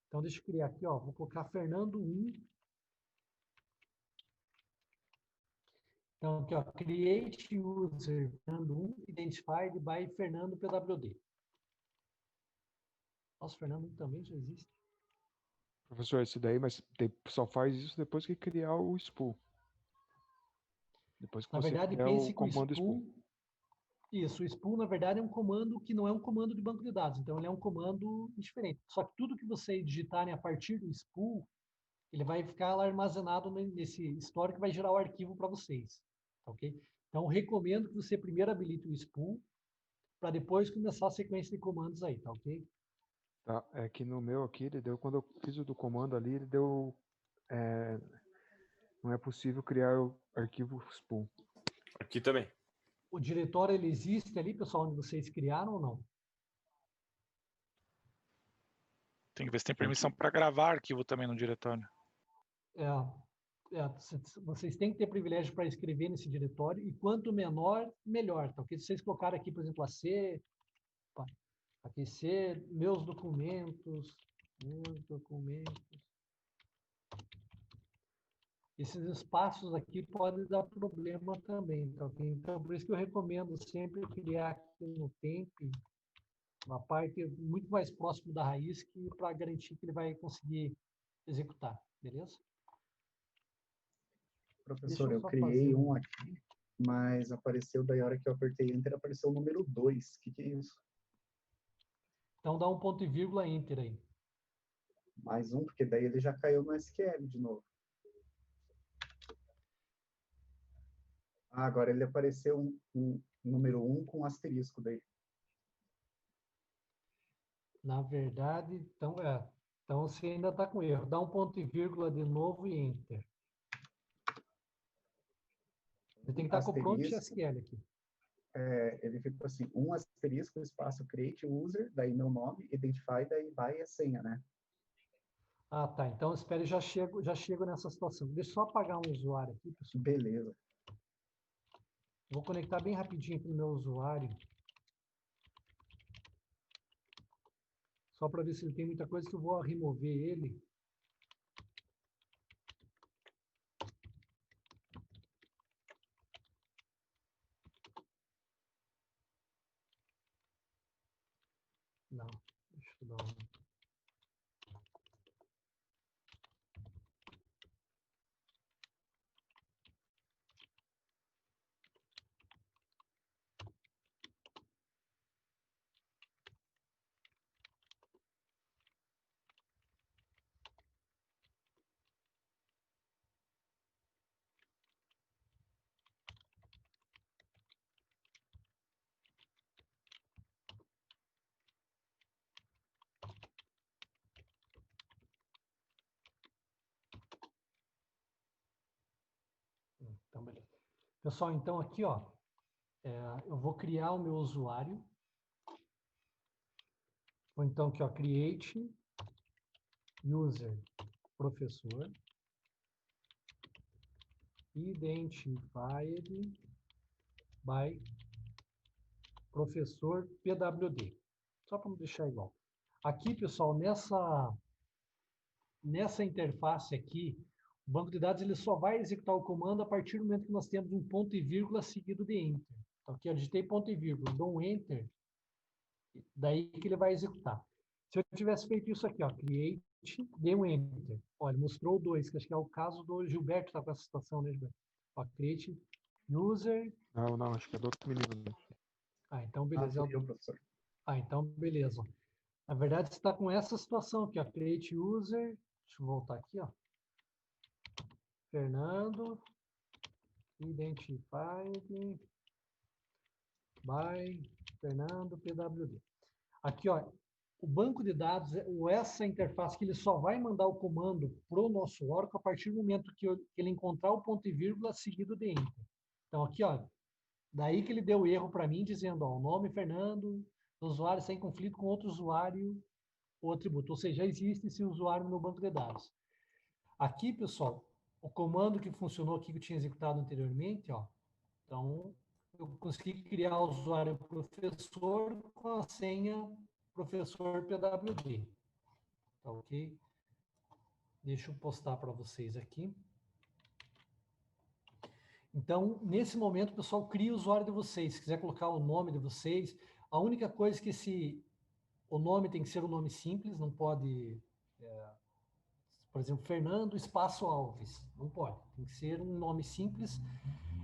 Então, deixa eu criar aqui, ó, vou colocar Fernando 1. Então, aqui, ó, create user Fernando 1, identified by Fernando PWD. Nossa, Fernando 1 também já existe. Professor, esse daí, mas só faz isso depois que criar o spool. Depois que Na você verdade, criar pense o que o comando spool. isso, o spool, na verdade, é um comando que não é um comando de banco de dados. Então, ele é um comando diferente. Só que tudo que vocês digitarem a partir do spool, ele vai ficar lá armazenado nesse histórico e vai gerar o arquivo para vocês. Tá ok? Então, eu recomendo que você primeiro habilite o spool para depois começar a sequência de comandos aí, tá ok? Tá, é que no meu aqui, ele deu, quando eu fiz o do comando ali, ele deu, não é possível criar o arquivo spool. Aqui também. O diretório, ele existe ali, pessoal, onde vocês criaram ou não? Tem que ver se tem permissão para gravar arquivo também no diretório. Vocês têm que ter privilégio para escrever nesse diretório, e quanto menor, melhor. Tá? Porque se vocês colocarem aqui, por exemplo, aqui C, meus documentos, esses espaços aqui podem dar problema também. Tá? Então, por isso que eu recomendo sempre criar aqui no temp uma parte muito mais próximo da raiz para garantir que ele vai conseguir executar, beleza? Professor, eu criei um aqui, mas apareceu daí a hora que eu apertei Enter, apareceu o número 2. O que é isso? Então dá um ponto e vírgula Enter aí. Mais um, porque daí ele já caiu no SQL de novo. Ah, agora ele apareceu um número 1 com asterisco daí. Na verdade, então você ainda está com erro. Dá um ponto e vírgula de novo e Enter. Você tem que estar com o Prompt Asterisco. SQL aqui. Ele fica assim, um asterisco, espaço, create user, daí meu nome, identify, daí by a senha, né? Ah, tá. Então, espere, já chego nessa situação. Deixa eu só apagar um usuário aqui, pessoal. Beleza. Vou conectar bem rapidinho aqui no meu usuário. Só para ver se ele tem muita coisa que eu vou remover ele. Não, deixa eu dar um... Então, beleza. Pessoal, então aqui, ó, eu vou criar o meu usuário. Ou então aqui, ó, create user professor identified by professor PWD. Só para não deixar igual. Aqui, pessoal, nessa interface aqui, o banco de dados ele só vai executar o comando a partir do momento que nós temos um ponto e vírgula seguido de Enter. Então, aqui eu digitei ponto e vírgula, dou um Enter, daí que ele vai executar. Se eu tivesse feito isso aqui, ó, create, dei um Enter. Olha, mostrou dois, que acho que é o caso do Gilberto, está com essa situação, né, Gilberto? Ó, create user. Não, acho que é do outro menino. Ah, então beleza. Fui eu, professor. Então beleza. Na verdade, você está com essa situação aqui, ó, create user. Deixa eu voltar aqui, ó. Fernando, identified by Fernando PWD. Aqui, ó, o banco de dados, ou essa interface que ele só vai mandar o comando para o nosso Oracle a partir do momento que ele encontrar o ponto e vírgula seguido de Enter. Então, aqui, ó, daí que ele deu erro para mim, dizendo, ó, o nome Fernando, o usuário está em conflito com outro usuário ou atributo. Ou seja, já existe esse usuário no banco de dados. Aqui, pessoal, o comando que funcionou aqui, que eu tinha executado anteriormente, ó, então, eu consegui criar o usuário professor com a senha professor PWD. Tá ok? Deixa eu postar para vocês aqui. Então, nesse momento, pessoal, cria o usuário de vocês. Se quiser colocar o nome de vocês, a única coisa que o nome tem que ser um nome simples, não pode, por exemplo, Fernando Espaço Alves. Não pode. Tem que ser um nome simples.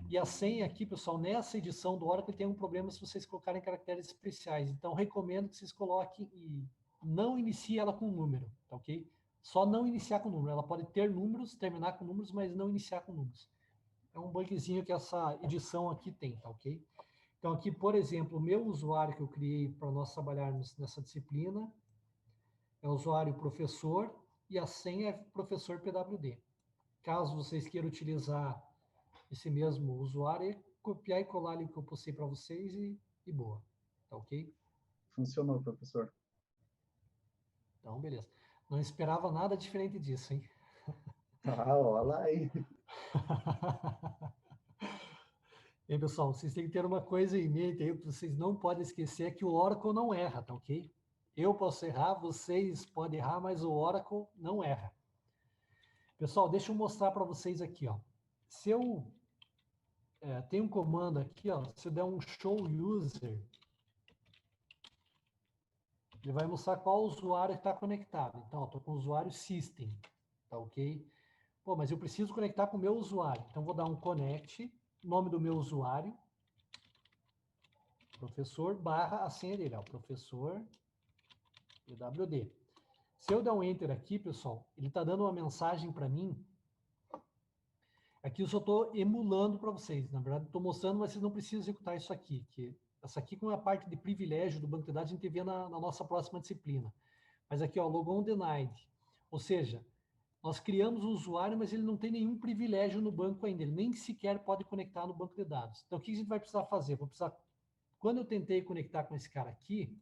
E a senha aqui, pessoal, nessa edição do Oracle tem um problema se vocês colocarem caracteres especiais. Então, recomendo que vocês coloquem e não inicie ela com número, tá ok? Só não iniciar com número. Ela pode ter números, terminar com números, mas não iniciar com números. É um bugzinho que essa edição aqui tem, tá ok? Então, aqui, por exemplo, o meu usuário que eu criei para nós trabalharmos nessa disciplina é o usuário professor e a senha é professor PWD. Caso vocês queiram utilizar esse mesmo usuário, é copiar e colar ali o que eu postei para vocês e boa. Tá ok? Funcionou, professor. Então, beleza. Não esperava nada diferente disso, hein? Ah, olha lá aí. E, pessoal, vocês têm que ter uma coisa em mente aí, que vocês não podem esquecer, é que o Oracle não erra, tá ok? Eu posso errar, vocês podem errar, mas o Oracle não erra. Pessoal, deixa eu mostrar para vocês aqui, ó. Se eu tem um comando aqui, ó, se eu der um show user, ele vai mostrar qual usuário está conectado. Então, estou com o usuário system, tá ok? Pô, mas eu preciso conectar com o meu usuário. Então, vou dar um connect, nome do meu usuário, professor, barra a senha dele, ó, professor PWD. Se eu der um enter aqui, pessoal, ele está dando uma mensagem para mim. Aqui eu só estou emulando para vocês. Na verdade, estou mostrando, mas vocês não precisam executar isso aqui, que Essa aqui com a parte de privilégio do banco de dados a gente vê na nossa próxima disciplina. Mas aqui, ó, logon denied. Ou seja, nós criamos o usuário, mas ele não tem nenhum privilégio no banco ainda. Ele nem sequer pode conectar no banco de dados. Então, o que a gente vai precisar fazer? Quando eu tentei conectar com esse cara aqui,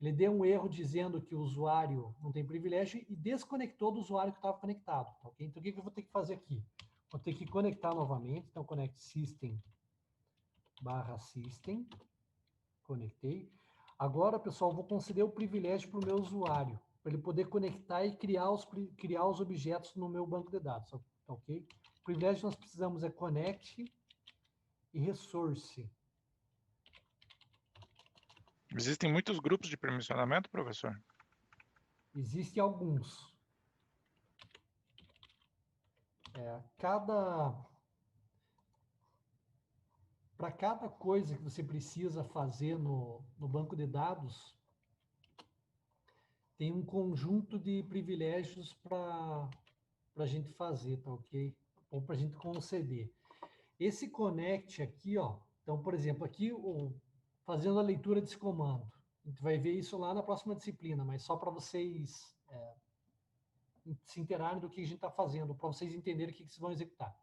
ele deu um erro dizendo que o usuário não tem privilégio e desconectou do usuário que estava conectado. Tá, okay? Então, o que eu vou ter que fazer aqui? Vou ter que conectar novamente. Então, connect system /system. Conectei. Agora, pessoal, eu vou conceder o privilégio para o meu usuário, para ele poder conectar e criar os objetos no meu banco de dados. Tá, ok? O privilégio que nós precisamos é connect e resource. Existem muitos grupos de permissionamento, professor? Existem alguns. Para cada coisa que você precisa fazer no banco de dados, tem um conjunto de privilégios para a gente fazer, tá ok? Ou para a gente conceder. Esse connect aqui, ó, então, por exemplo, aqui, fazendo a leitura desse comando, a gente vai ver isso lá na próxima disciplina, mas só para vocês se interarem do que a gente está fazendo, para vocês entenderem o que vocês vão executar.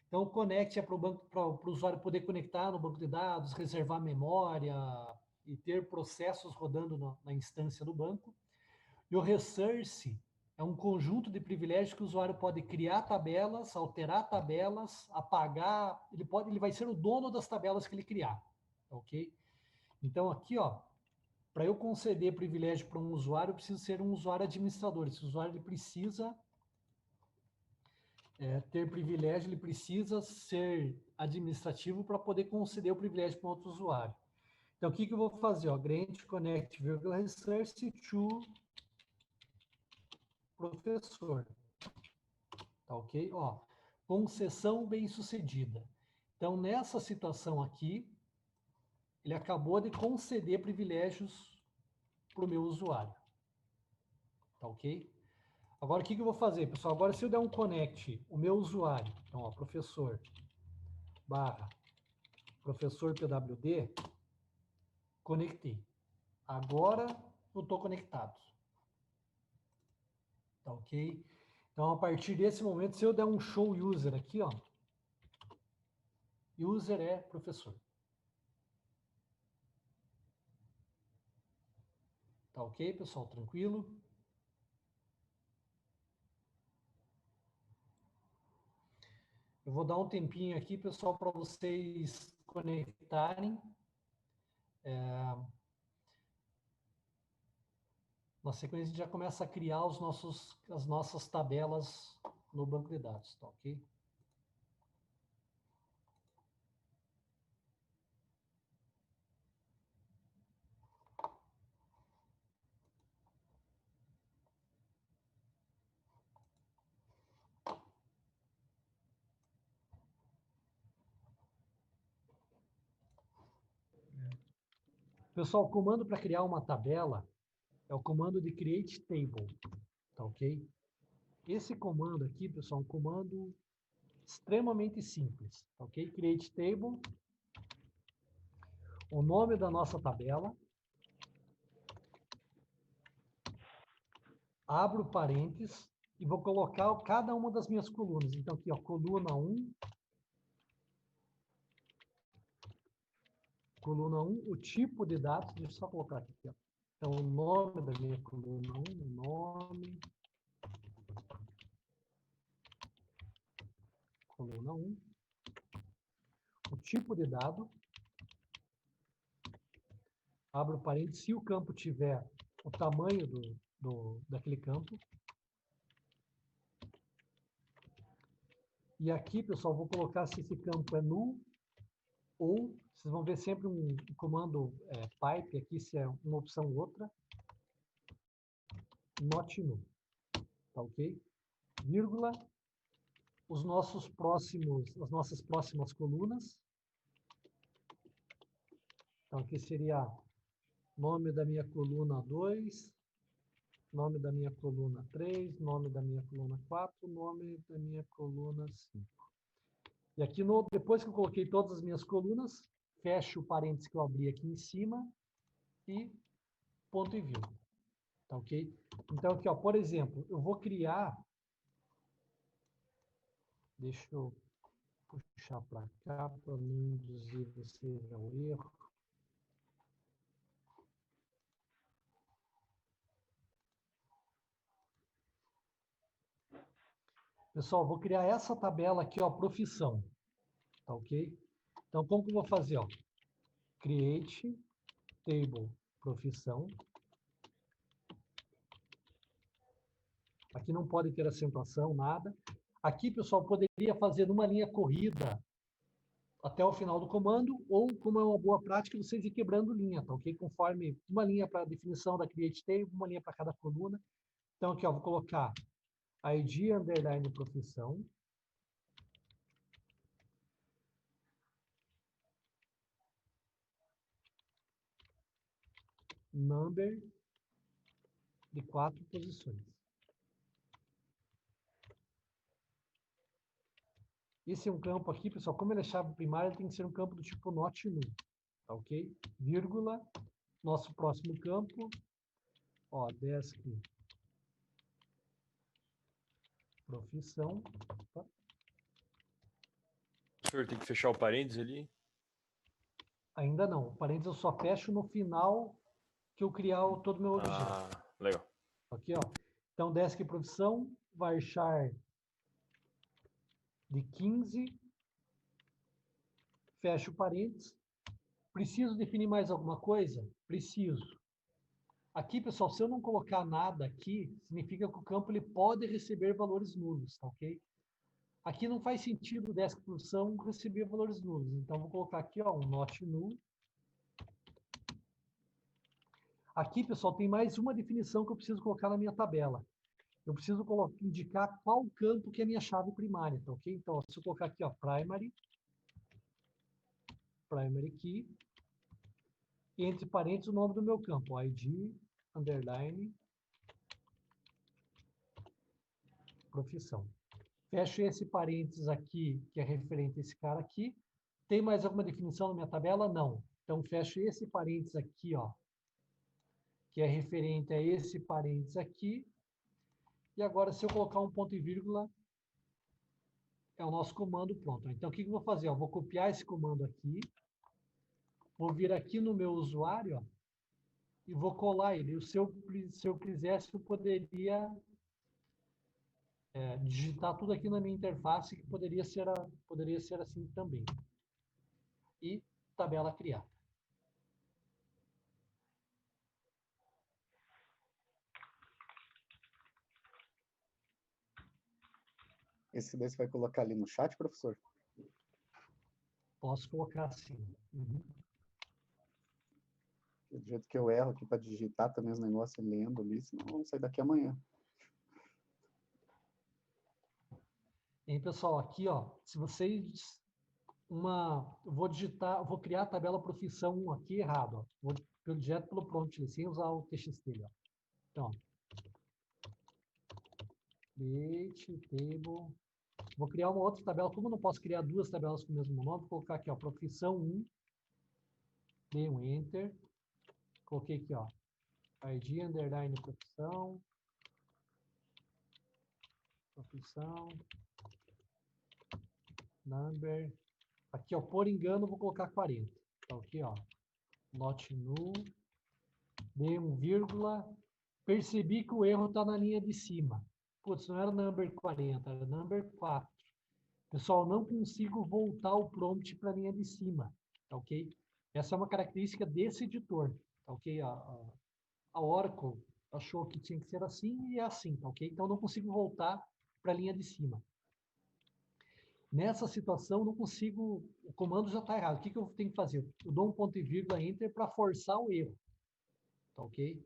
Então, o connect é para o usuário poder conectar no banco de dados, reservar memória e ter processos rodando na instância do banco. E o resource é um conjunto de privilégios que o usuário pode criar tabelas, alterar tabelas, apagar, ele vai ser o dono das tabelas que ele criar, ok? Então, aqui, ó, para eu conceder privilégio para um usuário, eu preciso ser um usuário administrador. Esse usuário ele precisa ter privilégio, ele precisa ser administrativo para poder conceder o privilégio para outro usuário. Então, o que eu vou fazer? Ó, grant connect resource to professor. Tá ok? Ó, concessão bem-sucedida. Então, nessa situação aqui, ele acabou de conceder privilégios para o meu usuário. Tá ok? Agora, o que eu vou fazer, pessoal? Agora, se eu der um connect, o meu usuário, então, ó, professor /professor_pwd, conectei. Agora, eu estou conectado. Tá ok? Então, a partir desse momento, se eu der um show user aqui, ó, user é professor. Tá ok, pessoal? Tranquilo? Eu vou dar um tempinho aqui, pessoal, para vocês conectarem. Na sequência, a gente já começa a criar as nossas tabelas no banco de dados, tá ok? Pessoal, o comando para criar uma tabela é o comando de create table, tá ok? Esse comando aqui, pessoal, é um comando extremamente simples, tá ok? Create table, o nome da nossa tabela, abro parênteses e vou colocar cada uma das minhas colunas. Então, aqui, ó, coluna 1, o tipo de dados, deixa eu só colocar aqui, ó. Então, o nome da minha coluna 1, nome, coluna 1, o tipo de dado, abro parênteses, se o campo tiver o tamanho daquele campo. E aqui, pessoal, vou colocar se esse campo é null ou, vocês vão ver sempre um comando pipe aqui, se é uma opção ou outra, not null, tá ok? Vírgula, as nossas próximas colunas. Então, aqui seria nome da minha coluna 2, nome da minha coluna 3, nome da minha coluna 4, nome da minha coluna 5. E aqui, depois que eu coloquei todas as minhas colunas, fecho o parênteses que eu abri aqui em cima e ponto e vírgula. Tá ok? Então, aqui, ó, por exemplo, eu vou criar... Deixa eu puxar para cá para não induzir vocês ao erro. Pessoal, vou criar essa tabela aqui, ó, profissão. Tá ok? Então, como que eu vou fazer? Ó? Create table profissão. Aqui não pode ter acentuação, nada. Aqui, pessoal, poderia fazer numa linha corrida até o final do comando, ou, como é uma boa prática, vocês ir quebrando linha, tá ok? Conforme uma linha para a definição da create table, uma linha para cada coluna. Então, aqui, ó, vou colocar ID underline profissão. Number de 4 posições. Esse é um campo aqui, pessoal, como ele é chave primária, ele tem que ser um campo do tipo not null, tá ok? Vírgula, nosso próximo campo, ó, desk profissão. Opa. O senhor tem que fechar o parênteses ali? Ainda não, o parênteses eu só fecho no final que eu criar todo o meu objeto. Ah, legal. Aqui, ó. Então, desk profissão, varchar de 15, fecho o parênteses. Preciso definir mais alguma coisa? Preciso. Aqui, pessoal, se eu não colocar nada aqui, significa que o campo ele pode receber valores nulos, tá ok? Aqui não faz sentido o desk profissão receber valores nulos. Então, vou colocar aqui, ó, um not null. Aqui, pessoal, tem mais uma definição que eu preciso colocar na minha tabela. Eu preciso indicar qual campo que é a minha chave primária, tá ok? Então, se eu colocar aqui, ó, primary key, entre parênteses o nome do meu campo, ID, underline, profissão. Fecho esse parênteses aqui, que é referente a esse cara aqui. Tem mais alguma definição na minha tabela? Não. Então, fecho esse parênteses aqui, ó, que é referente a esse parênteses aqui. E agora, se eu colocar um ponto e vírgula, é o nosso comando pronto. Então, o que eu vou fazer? Eu vou copiar esse comando aqui, vou vir aqui no meu usuário, ó, e vou colar ele. Se eu quisesse, eu poderia digitar tudo aqui na minha interface, que poderia ser assim também. E tabela criada. Esse daí você vai colocar ali no chat, professor? Posso colocar assim. Uhum. Do jeito que eu erro aqui para digitar também os negócios lendo ali, senão vamos sair daqui amanhã. E aí, pessoal, aqui, ó, se vocês vou criar a tabela profissão 1 aqui errado, ó. Vou direto pelo prompt, sem usar o TXT, ó. Então, create table. Vou criar uma outra tabela, como eu não posso criar duas tabelas com o mesmo nome, vou colocar aqui, ó, profissão 1, dei um enter, coloquei aqui, ó, ID underline profissão, number, aqui, ó, por engano, vou colocar 40. Então, aqui, ó, not null, dei um vírgula, percebi que o erro está na linha de cima. Putz, não era number 40, era number 4. Pessoal, não consigo voltar o prompt para a linha de cima, tá ok? Essa é uma característica desse editor, tá ok? A Oracle achou que tinha que ser assim e é assim, tá ok? Então, não consigo voltar para a linha de cima. Nessa situação, não consigo, o comando já está errado. O que eu tenho que fazer? Eu dou um ponto e vírgula enter para forçar o erro, tá ok?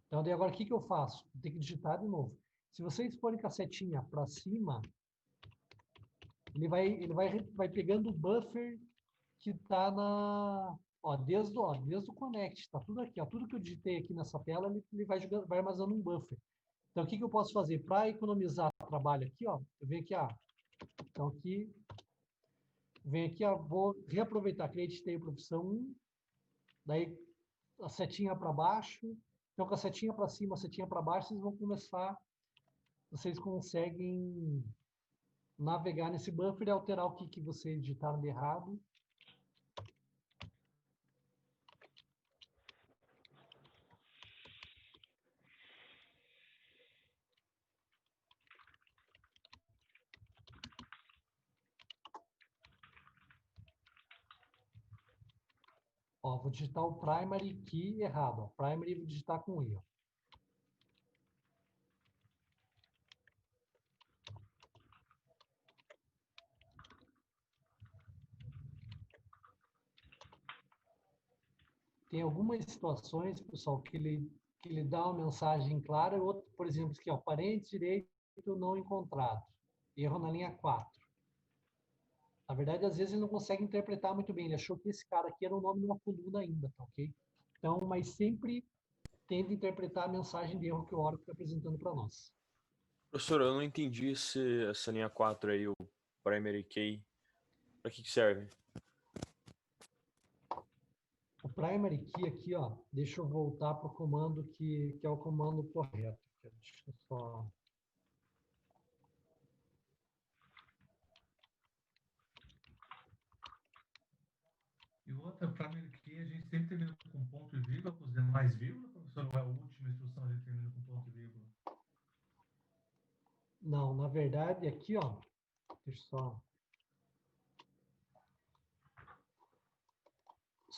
Então, daí agora, o que eu faço? Eu tenho que digitar de novo. Se vocês forem com a setinha para cima, ele vai pegando o buffer que está desde o connect, está tudo aqui, ó, tudo que eu digitei aqui nessa tela, ele vai armazenando um buffer. Então, o que eu posso fazer? Para economizar trabalho aqui, ó, eu venho aqui, então aqui, Vem aqui, ó, vou reaproveitar, create table profissão 1, daí a setinha para baixo, então com a setinha para cima, a setinha para baixo, vocês conseguem navegar nesse buffer e alterar o que vocês digitaram de errado. Ó, vou digitar o primary key errado. Ó. Primary vou digitar com I. Ó. Tem algumas situações, pessoal, que ele dá uma mensagem clara, outro, por exemplo, aqui, ó, parente direito não encontrado. Erro na linha 4. Na verdade, às vezes ele não consegue interpretar muito bem. Ele achou que esse cara aqui era o nome de uma coluna ainda, tá ok? Então, mas sempre tenta interpretar a mensagem de erro que o Oracle está apresentando para nós. Professor, eu não entendi essa linha 4 aí, o primary key. Para que serve? O primary key aqui, ó, deixa eu voltar para o comando que é o comando correto. Deixa eu só... E outra, primary key, a gente sempre termina com ponto e vírgula, com os demais vírgula, professor? Ou é a última instrução a gente termina com ponto e vírgula? Não, na verdade, aqui, ó, deixa eu só...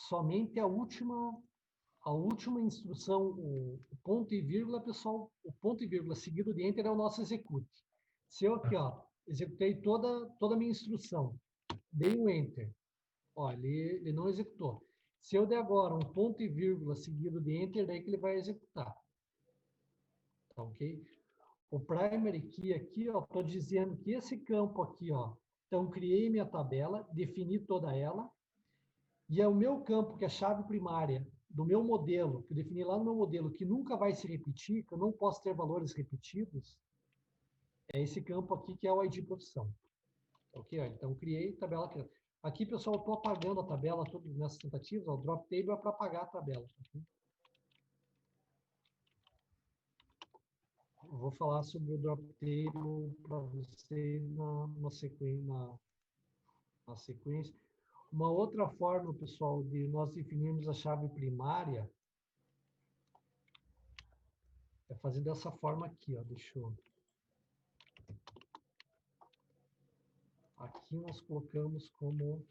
Somente a última instrução, o ponto e vírgula, pessoal, o ponto e vírgula seguido de enter é o nosso execute. Se eu aqui, ó, executei toda a minha instrução, dei um enter, ó, ele não executou. Se eu der agora um ponto e vírgula seguido de enter, daí que ele vai executar. Tá ok? O primary key aqui, ó, estou dizendo que esse campo aqui, ó, então criei minha tabela, defini toda ela, e é o meu campo, que é a chave primária do meu modelo, que eu defini lá no meu modelo, que nunca vai se repetir, que eu não posso ter valores repetidos, é esse campo aqui que é o ID profissão. Ok? Ó, então, criei tabela. Aqui, pessoal, eu estou apagando a tabela todas nessas tentativas. Ó, o drop table é para apagar a tabela. Ok? Eu vou falar sobre o drop table para vocês na sequência. Uma outra forma, pessoal, de nós definirmos a chave primária é fazer dessa forma aqui, ó. Deixa eu... Aqui nós colocamos como...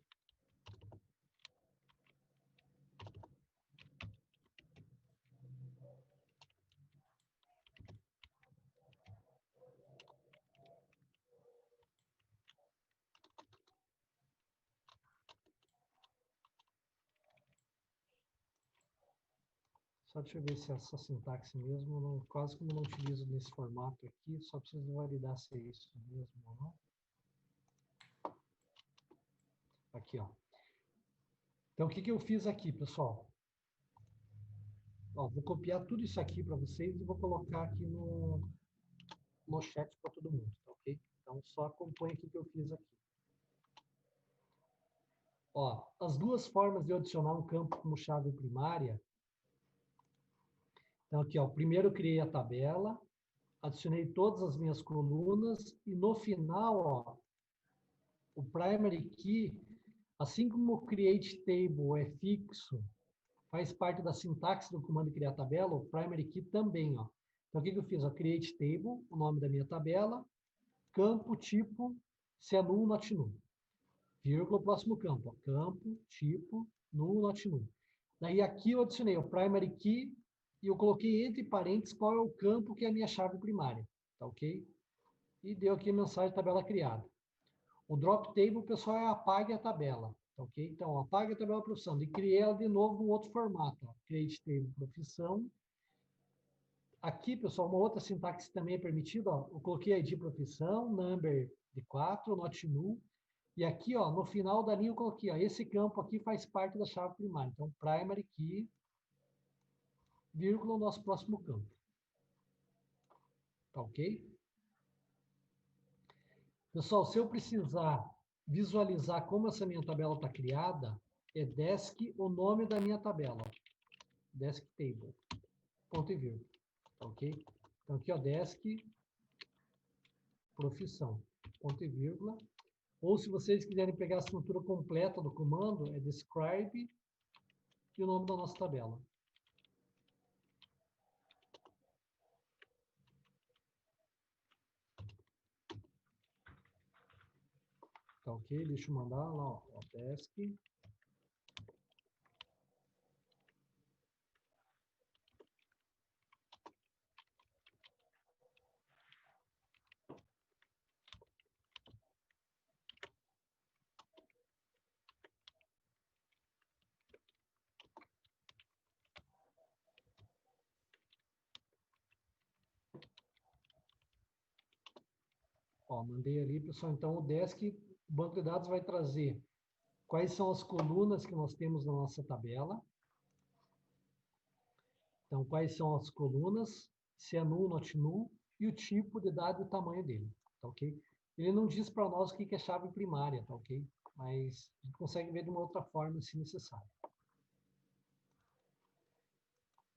Só deixa eu ver se essa sintaxe mesmo, não, quase como não utilizo nesse formato aqui, só preciso validar se é isso mesmo ou não. Aqui, ó. Então, o que eu fiz aqui, pessoal? Ó, vou copiar tudo isso aqui para vocês e vou colocar aqui no chat para todo mundo, tá ok? Então, só acompanha aqui o que eu fiz aqui. Ó, as duas formas de eu adicionar um campo como chave primária. Então, aqui, ó, primeiro eu criei a tabela, adicionei todas as minhas colunas e no final, ó, o primary key, assim como o create table é fixo, faz parte da sintaxe do comando criar tabela, o primary key também, ó. Então, o que eu fiz? Ó, create table, o nome da minha tabela, campo, tipo, se é null, not null. Vírgula, próximo campo, ó, campo, tipo, null, not null. Daí aqui eu adicionei o primary key e eu coloquei entre parênteses qual é o campo que é a minha chave primária, tá ok? E deu aqui a mensagem tabela criada. O drop table, pessoal, é apague a tabela, tá ok? Então, apague a tabela profissão e criei ela de novo em outro formato, ó, create table profissão. Aqui, pessoal, uma outra sintaxe também é permitida, ó, eu coloquei ID profissão, number de 4, not null. E aqui, ó, no final da linha eu coloquei, ó, esse campo aqui faz parte da chave primária. Então, primary key, vírgula, o nosso próximo campo. Tá ok? Pessoal, se eu precisar visualizar como essa minha tabela está criada, é desk, o nome da minha tabela. Desk table. Ponto e vírgula. Ok? Então, aqui, ó, desk, profissão. Ponto e vírgula. Ou, se vocês quiserem pegar a assinatura completa do comando, é describe e o nome da nossa tabela. Tá ok? Deixa eu mandar lá, ó, desk. Ó, mandei ali, pessoal. Então, o desk, o banco de dados vai trazer quais são as colunas que nós temos na nossa tabela. Então, quais são as colunas, se é null, not null, e o tipo de dado e o tamanho dele, tá ok? Ele não diz para nós o que é chave primária, tá ok? Mas a gente consegue ver de uma outra forma, se necessário.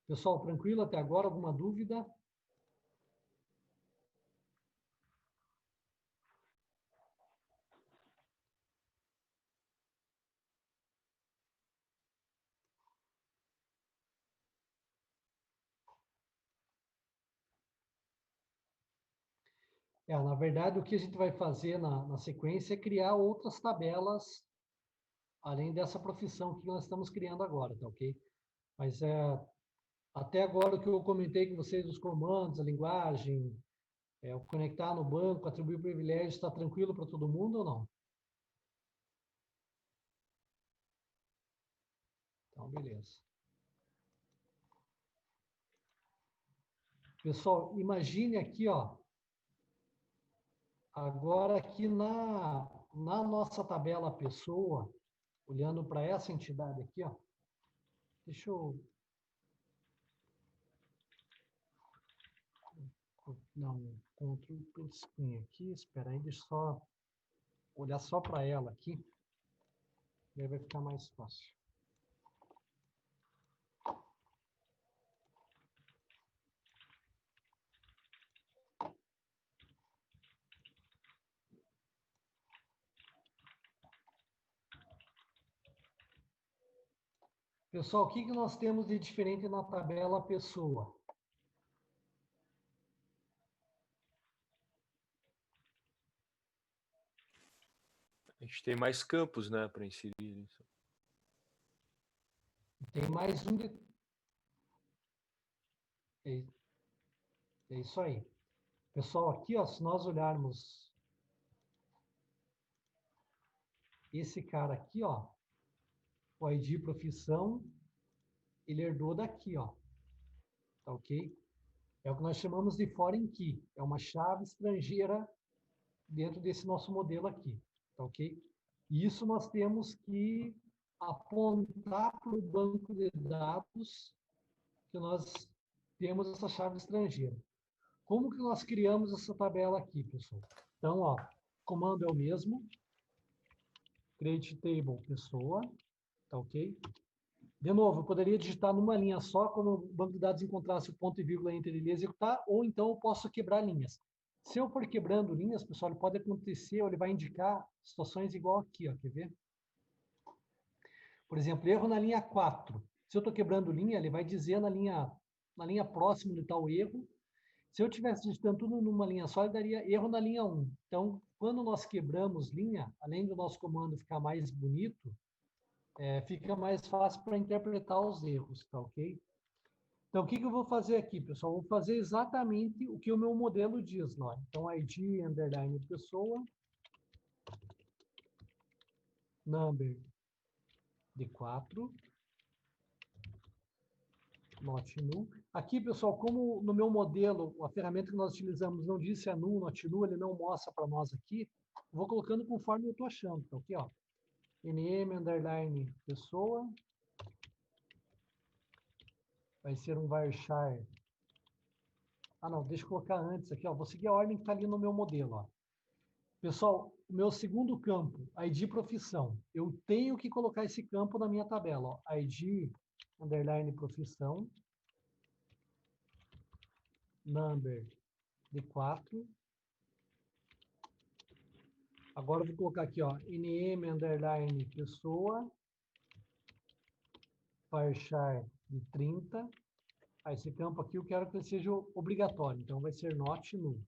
Pessoal, tranquilo até agora? Alguma dúvida? Na verdade, o que a gente vai fazer na sequência é criar outras tabelas, além dessa profissão que nós estamos criando agora, tá ok? Mas até agora o que eu comentei com vocês, os comandos, a linguagem, o conectar no banco, atribuir privilégios, está tranquilo para todo mundo ou não? Então, beleza. Pessoal, imagine aqui, ó, agora aqui na nossa tabela pessoa, olhando para essa entidade aqui, ó, deixa eu dar um Ctrl screen aqui, espera aí, deixa eu só olhar só para ela aqui, e aí vai ficar mais fácil. Pessoal, o que nós temos de diferente na tabela pessoa? A gente tem mais campos, né, para inserir isso. Tem mais um de... É isso aí. Pessoal, aqui, ó, se nós olharmos esse cara aqui, ó, o ID profissão, ele herdou daqui, ó. Tá ok? É o que nós chamamos de foreign key. É uma chave estrangeira dentro desse nosso modelo aqui. Tá ok? E isso nós temos que apontar para o banco de dados que nós temos essa chave estrangeira. Como que nós criamos essa tabela aqui, pessoal? Então, ó, o comando é o mesmo. Create table pessoa. Tá ok? De novo, eu poderia digitar numa linha só, quando o banco de dados encontrasse o ponto e vírgula entre ele executar, ou então eu posso quebrar linhas. Se eu for quebrando linhas, pessoal, ele pode acontecer, ou ele vai indicar situações igual aqui, ó, quer ver? Por exemplo, erro na linha 4. Se eu estou quebrando linha, ele vai dizer na linha próxima onde está o erro. Se eu tivesse digitando tudo numa linha só, ele daria erro na linha 1. Então, quando nós quebramos linha, além do nosso comando ficar mais bonito, fica mais fácil para interpretar os erros, tá ok? Então, o que eu vou fazer aqui, pessoal? Vou fazer exatamente o que o meu modelo diz lá. Então, ID, underline, pessoa, number de 4, not null. Aqui, pessoal, como no meu modelo, a ferramenta que nós utilizamos não diz se é null, not null, ele não mostra para nós aqui, eu vou colocando conforme eu estou achando, tá ok? Ó. nm, underline, pessoa, vai ser um varchar. Ah, não, deixa eu colocar antes aqui, ó. Vou seguir a ordem que está ali no meu modelo, ó. Pessoal, o meu segundo campo, ID profissão. Eu tenho que colocar esse campo na minha tabela. Ó. ID, underline profissão, number de 4. Agora eu vou colocar aqui, ó, NM, underline pessoa, varchar de 30. Esse campo aqui eu quero que ele seja obrigatório, então vai ser not null.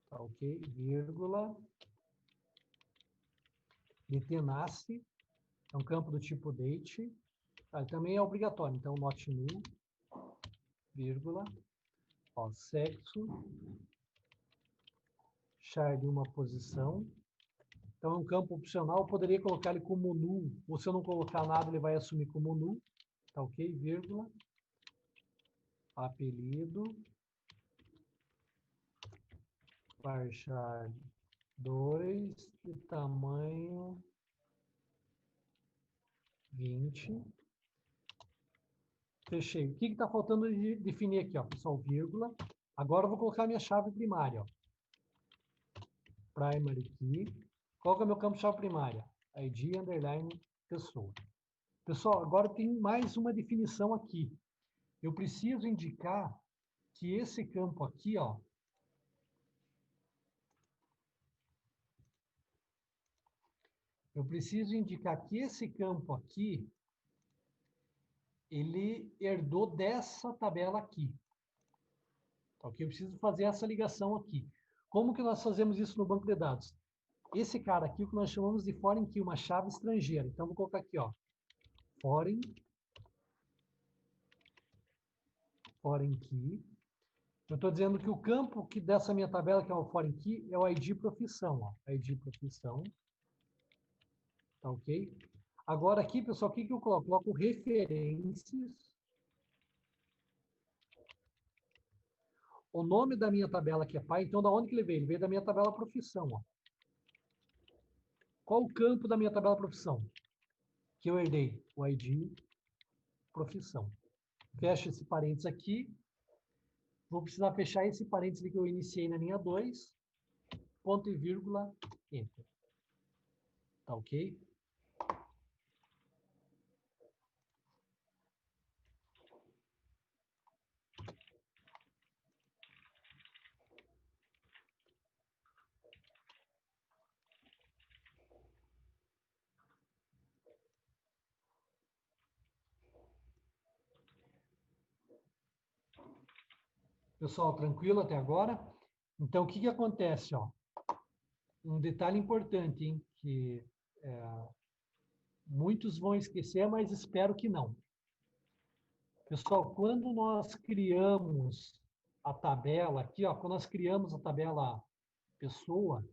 Tá, ok? Vírgula. DTNASCE, é um campo do tipo date. Tá, ele também é obrigatório, então not null, vírgula. Ó, sexo, char de uma posição. Então é um campo opcional, eu poderia colocar ele como null, ou se eu não colocar nada, ele vai assumir como null. Tá, ok? Vírgula. Apelido, varchar 2 de tamanho 20. Fechei. O que está faltando de definir aqui, ó, pessoal? Vírgula. Agora eu vou colocar minha chave primária. Ó. Primary key. Qual que é o meu campo-chave primária? ID, underline, pessoa. Pessoal, agora tem mais uma definição aqui. Eu preciso indicar que esse campo aqui, ó, eu preciso indicar que esse campo aqui, ele herdou dessa tabela aqui. Ok? Eu preciso fazer essa ligação aqui. Como que nós fazemos isso no banco de dados? Esse cara aqui, o que nós chamamos de foreign key, uma chave estrangeira. Então, vou colocar aqui, ó, foreign key. Eu estou dizendo que o campo que dessa minha tabela, que é o foreign key, é o ID profissão. Ó, ID profissão. Tá ok? Agora aqui, pessoal, o que eu coloco? Eu coloco referências. O nome da minha tabela aqui é pai, então da onde que ele veio? Ele veio da minha tabela profissão. Ó. Qual o campo da minha tabela profissão? Que eu herdei? O ID profissão. Fecho esse parênteses aqui. Vou precisar fechar esse parênteses que eu iniciei na linha 2. Ponto e vírgula, enter. Tá ok? Pessoal, tranquilo até agora? Então, o que que acontece? Ó? Um detalhe importante, hein? Que muitos vão esquecer, mas espero que não. Pessoal, quando nós criamos a tabela aqui, ó, quando nós criamos a tabela pessoa,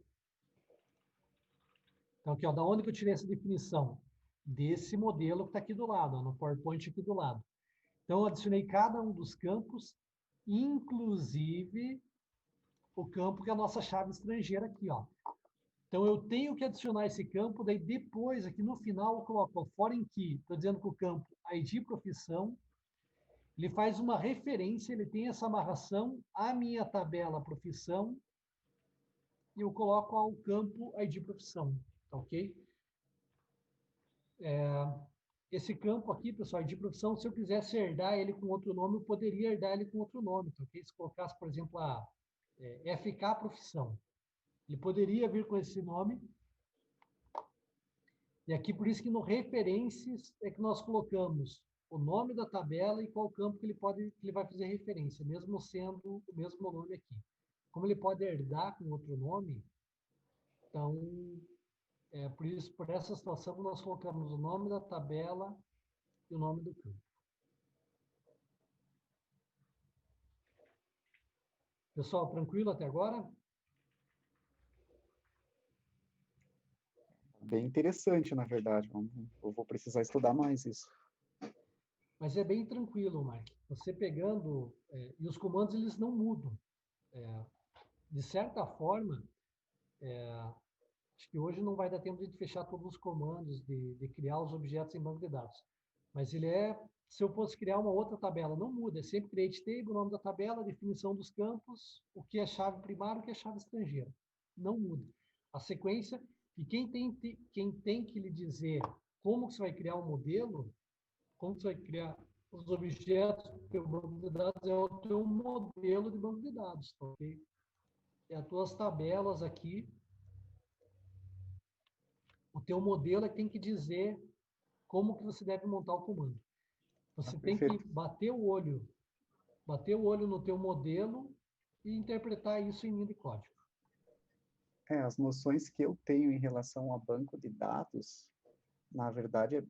então aqui, ó, da onde que eu tirei essa definição? Desse modelo que está aqui do lado, ó, no PowerPoint aqui do lado. Então, eu adicionei cada um dos campos, inclusive o campo que é a nossa chave estrangeira aqui, ó. Então, eu tenho que adicionar esse campo, daí depois, aqui no final, eu coloco o foreign key, estou dizendo que o campo ID profissão, ele faz uma referência, ele tem essa amarração à minha tabela profissão, e eu coloco ao campo ID profissão, tá ok? Esse campo aqui, pessoal, ID profissão, se eu quisesse herdar ele com outro nome, eu poderia herdar ele com outro nome, tá ok? Se colocasse, por exemplo, a FK profissão, ele poderia vir com esse nome. E aqui, por isso que no referências é que nós colocamos o nome da tabela e qual campo que ele vai fazer referência, mesmo sendo o mesmo nome aqui. Como ele pode herdar com outro nome, então, por isso, por essa situação, nós colocamos o nome da tabela e o nome do campo. Pessoal, tranquilo até agora? Bem interessante, na verdade. Eu vou precisar estudar mais isso. Mas é bem tranquilo, Mike. Você pegando, e os comandos eles não mudam. De certa forma, acho que hoje não vai dar tempo de fechar todos os comandos, de criar os objetos em banco de dados. Mas ele se eu fosse criar uma outra tabela, não muda. É sempre create table, o nome da tabela, a definição dos campos, o que é chave primária, o que é chave estrangeira. não muda. A sequência, e quem tem que lhe dizer como que você vai criar um modelo, como que você vai criar os objetos do teu banco de dados, é o teu modelo de banco de dados, tá, ok? É as tuas tabelas aqui. O teu modelo é que tem que dizer como que você deve montar o comando. Você tem que perfeito. bater o olho no teu modelo e interpretar isso em linha de código. As noções que eu tenho em relação a banco de dados, na verdade,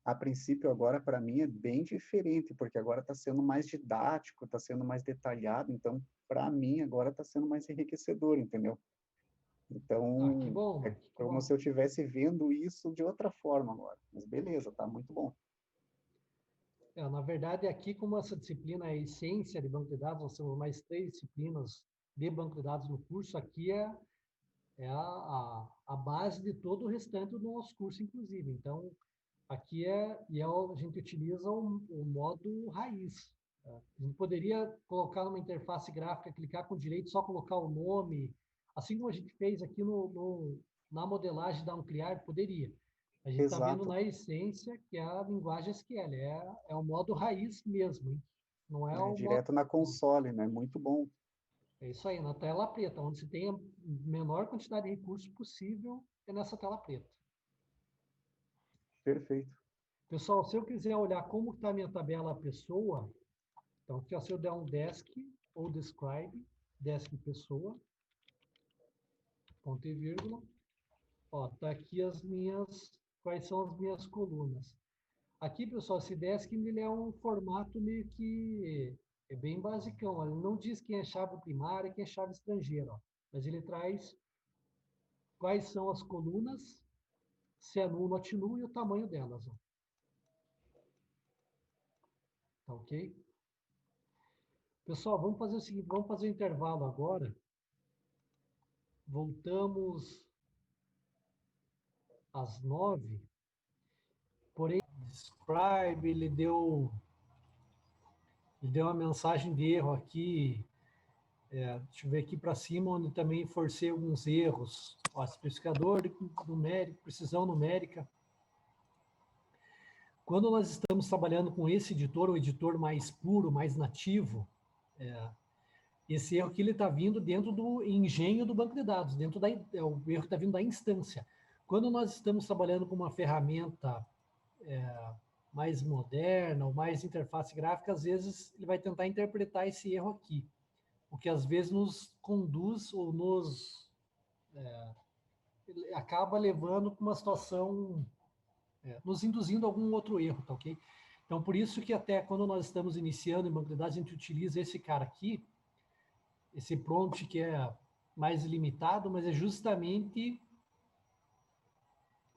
a princípio agora para mim é bem diferente, porque agora está sendo mais didático, está sendo mais detalhado, então para mim agora está sendo mais enriquecedor, entendeu? Então, Que bom, é que como bom. se eu estivesse vendo isso de outra forma agora. Mas beleza, tá muito bom. Na verdade, aqui, como essa disciplina é a essência de banco de dados, nós temos mais 3 disciplinas de banco de dados no curso, aqui é a base de todo o restante do nosso curso, inclusive. Então, aqui a gente utiliza o modo raiz. Tá? A gente poderia colocar numa interface gráfica, clicar com direito, só colocar o nome, assim como a gente fez aqui na modelagem da Unclear, poderia. A gente está vendo Exato. na essência que é a linguagem SQL, é o modo raiz mesmo, hein? Não é o modo... Direto na console, né? Muito bom. É isso aí, na tela preta, onde se tem a menor quantidade de recursos possível, é nessa tela preta. Perfeito. Pessoal, se eu quiser olhar como está a minha tabela pessoa, então aqui, ó, se eu der um desk ou describe, desk pessoa, ponto e vírgula, ó, tá aqui quais são as minhas colunas. Aqui, pessoal, esse desk ele é um formato meio que é bem basicão, ó, ele não diz quem é chave primária e quem é chave estrangeira, ó, mas ele traz quais são as colunas, se é null, not null e o tamanho delas, ó. Tá ok? Pessoal, vamos fazer o seguinte, vamos fazer o intervalo agora. Voltamos às 9. Porém, Describe, ele deu uma mensagem de erro aqui. Deixa eu ver aqui para cima, onde também forcei alguns erros. Ó, especificador numérico, precisão numérica. Quando nós estamos trabalhando com esse editor, o editor mais puro, mais nativo, esse erro aqui está vindo dentro do engenho do banco de dados, o erro está vindo da instância. Quando nós estamos trabalhando com uma ferramenta mais moderna, ou mais interface gráfica, às vezes ele vai tentar interpretar esse erro aqui, o que às vezes nos conduz ou acaba levando para uma situação, nos induzindo a algum outro erro, tá ok? Então, por isso que até quando nós estamos iniciando em banco de dados, a gente utiliza esse cara aqui, esse prompt que é mais limitado, mas é justamente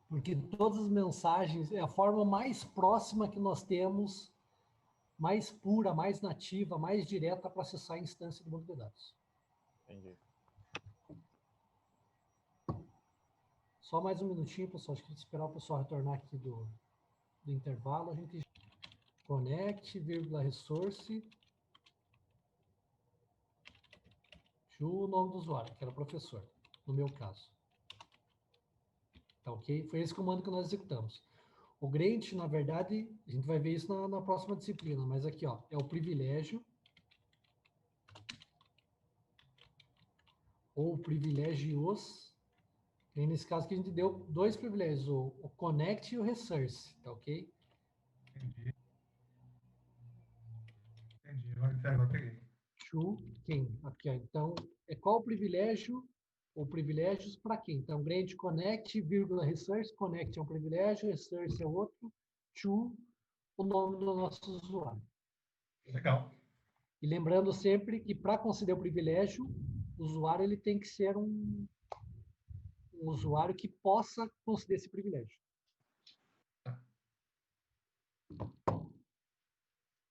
porque todas as mensagens é a forma mais próxima que nós temos, mais pura, mais nativa, mais direta para acessar a instância do banco de dados. Entendi. Só mais um minutinho, pessoal. Acho que a gente esperar o pessoal retornar aqui do intervalo. A gente connect, vírgula, resource, o nome do usuário, que era o professor, no meu caso. Tá ok? Foi esse comando que nós executamos. O grant, na verdade, a gente vai ver isso na próxima disciplina, mas aqui, ó, é o privilégio, ou privilégios, e nesse caso que a gente deu 2 privilégios, o connect e o resource, tá ok? Entendi. Agora peguei. To quem? Aqui, ó. Então, qual o privilégio ou privilégios para quem? Então, grant connect, vírgula, resource, connect é um privilégio, resource é outro, to o nome do nosso usuário. Legal. E lembrando sempre que para conceder o privilégio, o usuário ele tem que ser um usuário que possa conceder esse privilégio.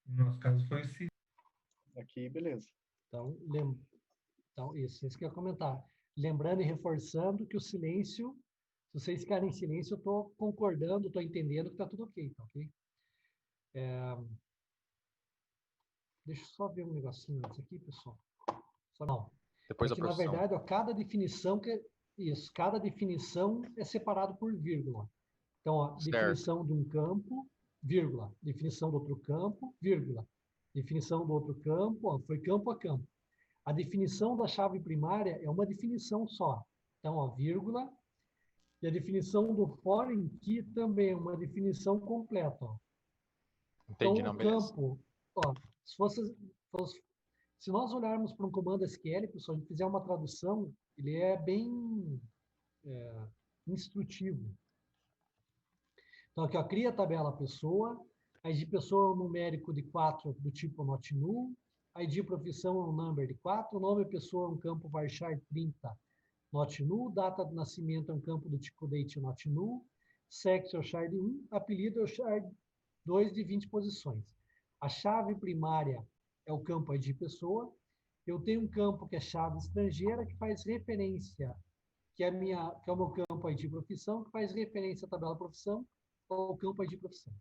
No nosso caso foi esse. Aqui, beleza. Então, isso que eu ia comentar. Lembrando e reforçando que o silêncio, se vocês ficarem em silêncio, eu estou concordando, estou entendendo que está tudo ok, tá ok? Deixa eu só ver um negocinho antes aqui, pessoal. Só não. Depois da Porque, na profissão. verdade, ó, cada definição é separado por vírgula. Então, ó, Certo. definição de um campo, vírgula. Definição do outro campo, vírgula. Definição do outro campo, ó, foi campo a campo. A definição da chave primária é uma definição só. Então, ó, vírgula. E a definição do foreign key também é uma definição completa. Ó. Entendi, Então, não, o beleza. campo, ó, se nós olharmos para um comando SQL, pessoal, a gente fizer uma tradução, ele é bem instrutivo. Então, aqui, ó, cria a tabela pessoa, ID pessoa numérico de 4 do tipo not null, ID profissão é um number de 4, nome pessoa é um campo varchar 30 not null, data de nascimento é um campo do tipo date not null, sexo é o char de 1, apelido é o char 2 de 20 posições. A chave primária é o campo ID pessoa. Eu tenho um campo que é chave estrangeira, que faz referência, que é o meu campo ID profissão, que faz referência à tabela profissão, ao campo ID profissão.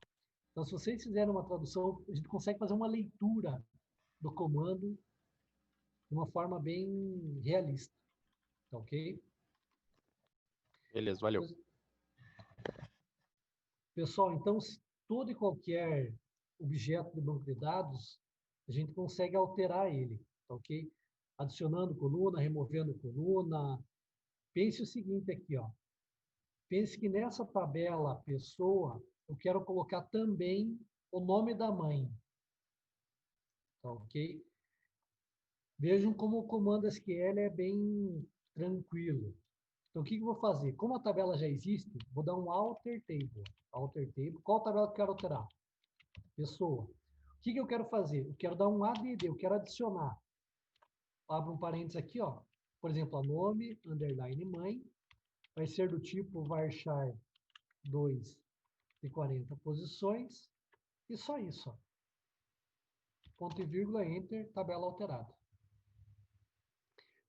Então, se vocês fizerem uma tradução, a gente consegue fazer uma leitura do comando de uma forma bem realista. Tá ok? Beleza, valeu. Pessoal, então, todo e qualquer objeto de banco de dados, a gente consegue alterar ele, tá ok? Adicionando coluna, removendo coluna. Pense o seguinte aqui, ó. Pense que nessa tabela pessoa, eu quero colocar também o nome da mãe, tá ok? Vejam como o comando SQL é bem tranquilo. Então, o que eu vou fazer? Como a tabela já existe, vou dar um alter table. Alter table. Qual tabela que eu quero alterar? Pessoa. O que eu quero fazer? Eu quero dar um add, eu quero adicionar. Abro um parênteses aqui, ó. Por exemplo, a nome, underline mãe, vai ser do tipo varchar 2 de 40 posições. E só isso, ó. Ponto e vírgula, enter, tabela alterada.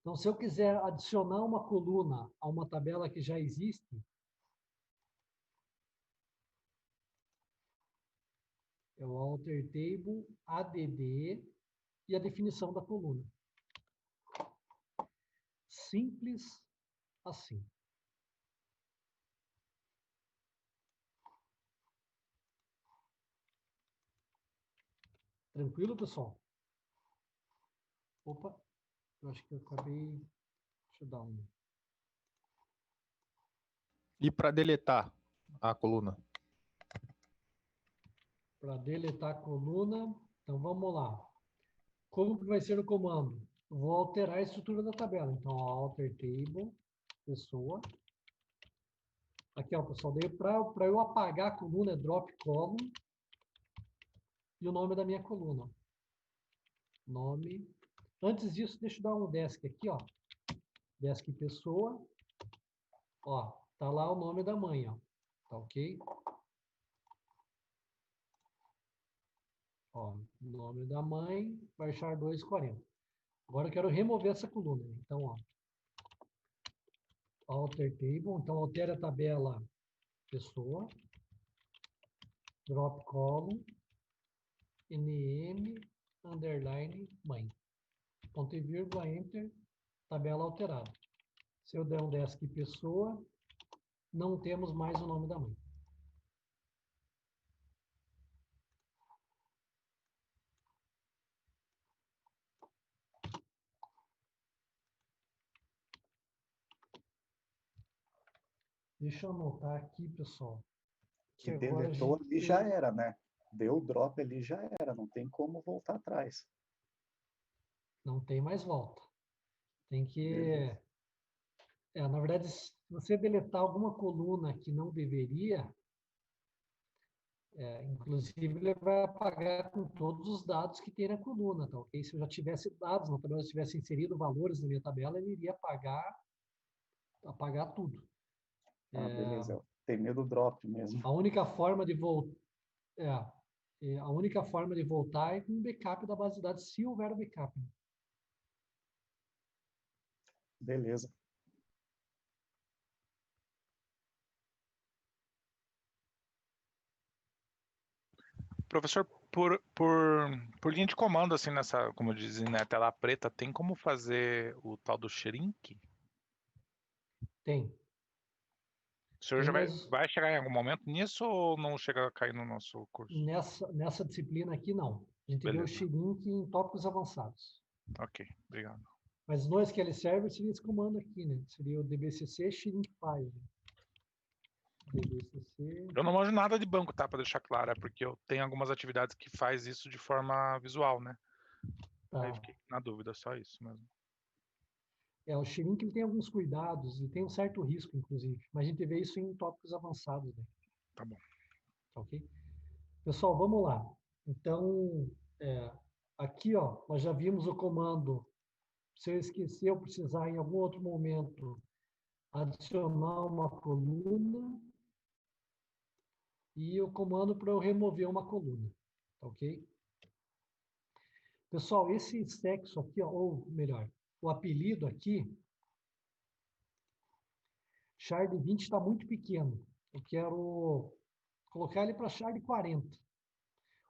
Então, se eu quiser adicionar uma coluna a uma tabela que já existe, é o alter table, add e a definição da coluna. Simples assim. Tranquilo, pessoal? Opa, eu acho que eu acabei... Deixa eu dar um... E para deletar a coluna? Para deletar a coluna, então vamos lá. Como que vai ser o comando? Eu vou alterar a estrutura da tabela. Então, alter table, pessoa. Aqui, ó, pessoal, daí para eu apagar a coluna é drop column e o nome da minha coluna. Nome. Antes disso, deixa eu dar um desk aqui, ó. Desk pessoa. Ó, tá lá o nome da mãe, ó. Tá ok? Ó, nome da mãe, varchar 240. Agora eu quero remover essa coluna. Então, ó. Alter table. Então, altere a tabela pessoa. Drop column. NM, underline, mãe. Ponto e vírgula, enter, tabela alterada. Se eu der um desk pessoa, não temos mais o nome da mãe. Deixa eu anotar aqui, pessoal. Que agora a deletou gente ali já era, né? Deu o drop ali já era, não tem como voltar atrás. não tem mais volta. Tem que... Beleza. na verdade, se você deletar alguma coluna que não deveria, inclusive ele vai apagar com todos os dados que tem na coluna, tá ok? Se eu já tivesse dados na tabela, se eu tivesse inserido valores na minha tabela, ele iria apagar tudo. Ah, beleza. Tem medo do drop mesmo. A única forma de voltar a única forma de voltar é com um backup da base de dados, se houver o backup. Beleza. Professor, por linha de comando, assim, nessa, como dizem, né, tela preta, tem como fazer o tal do shrink? Tem. O senhor Tem, já mas vai chegar em algum momento nisso ou não chega a cair no nosso curso? nessa disciplina aqui, não. A gente vê o Beleza. Xlink em tópicos avançados. Ok, obrigado. Mas no SQL Server seria esse comando aqui, né? Seria o dbcc Xlink file. dbcc. Eu não manjo nada de banco, tá? Para deixar claro, é porque eu tenho algumas atividades que faz isso de forma visual, né? Aí Tá. fiquei na dúvida, só isso mesmo. O Xlink ele tem alguns cuidados e tem um certo risco, inclusive. Mas a gente vê isso em tópicos avançados, né? Tá bom. Tá, ok? Pessoal, vamos lá. Então, aqui, ó, nós já vimos o comando. Se eu esquecer, eu precisar em algum outro momento adicionar uma coluna e o comando para eu remover uma coluna, tá, ok? Pessoal, esse sexo aqui, ó, ou melhor, o apelido aqui, shard 20 está muito pequeno. Eu quero colocar ele para shard 40.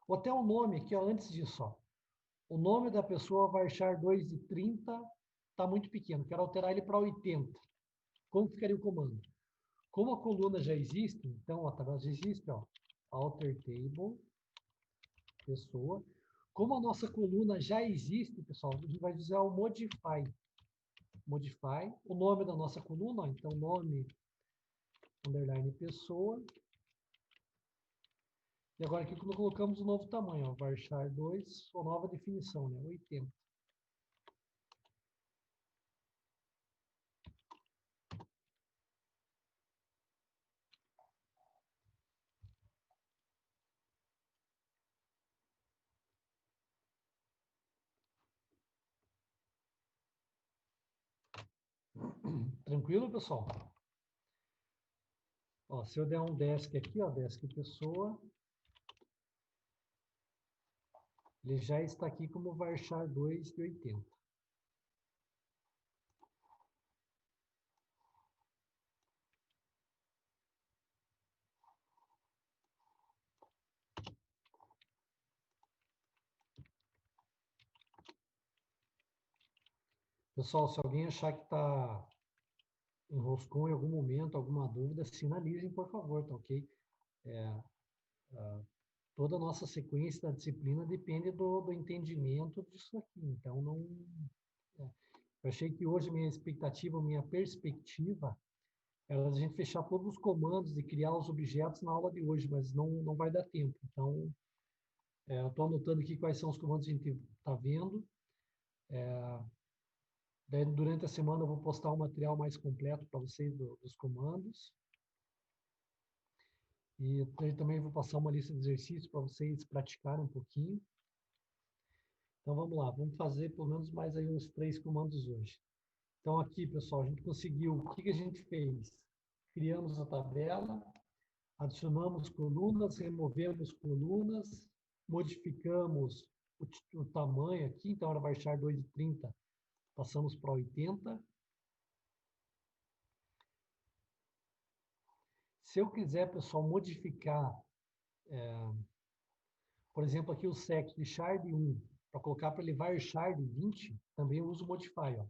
Ou até o nome aqui, ó, antes disso, ó. O nome da pessoa varchar 2 de 30 está muito pequeno. Quero alterar ele para 80. Como ficaria o comando? Como a coluna já existe, então a tabela já existe, ó, alter table, pessoa. Como a nossa coluna já existe, pessoal, a gente vai usar o modify. Modify, o nome da nossa coluna, ó, então nome, underline pessoa. E agora aqui quando colocamos o novo tamanho, ó, varchar 2, ou nova definição, né, 80. Tranquilo, pessoal? Ó, se eu der um desk aqui, ó, desk pessoa, ele já está aqui como varchar 2 de 80. Pessoal, se alguém achar que está enroscou em algum momento, alguma dúvida, sinalizem, por favor, tá ok? Toda a nossa sequência da disciplina depende do entendimento disso aqui. Então, não. Eu achei que hoje minha expectativa, minha perspectiva, era a gente fechar todos os comandos e criar os objetos na aula de hoje, mas não vai dar tempo. Então, eu estou anotando aqui quais são os comandos que a gente está vendo. Daí, durante a semana, eu vou postar um material mais completo para vocês dos comandos. E também vou passar uma lista de exercícios para vocês praticarem um pouquinho. Então, vamos lá. Vamos fazer pelo menos mais aí uns 3 comandos hoje. Então, aqui, pessoal, a gente conseguiu. O que a gente fez? Criamos a tabela, adicionamos colunas, removemos colunas, modificamos o tamanho aqui. Então, era baixar 2 de 30, passamos para 80. Se eu quiser, pessoal, modificar, por exemplo, aqui o sexo de shard 1, para colocar para ele varchar 20, também eu uso o modify, ó.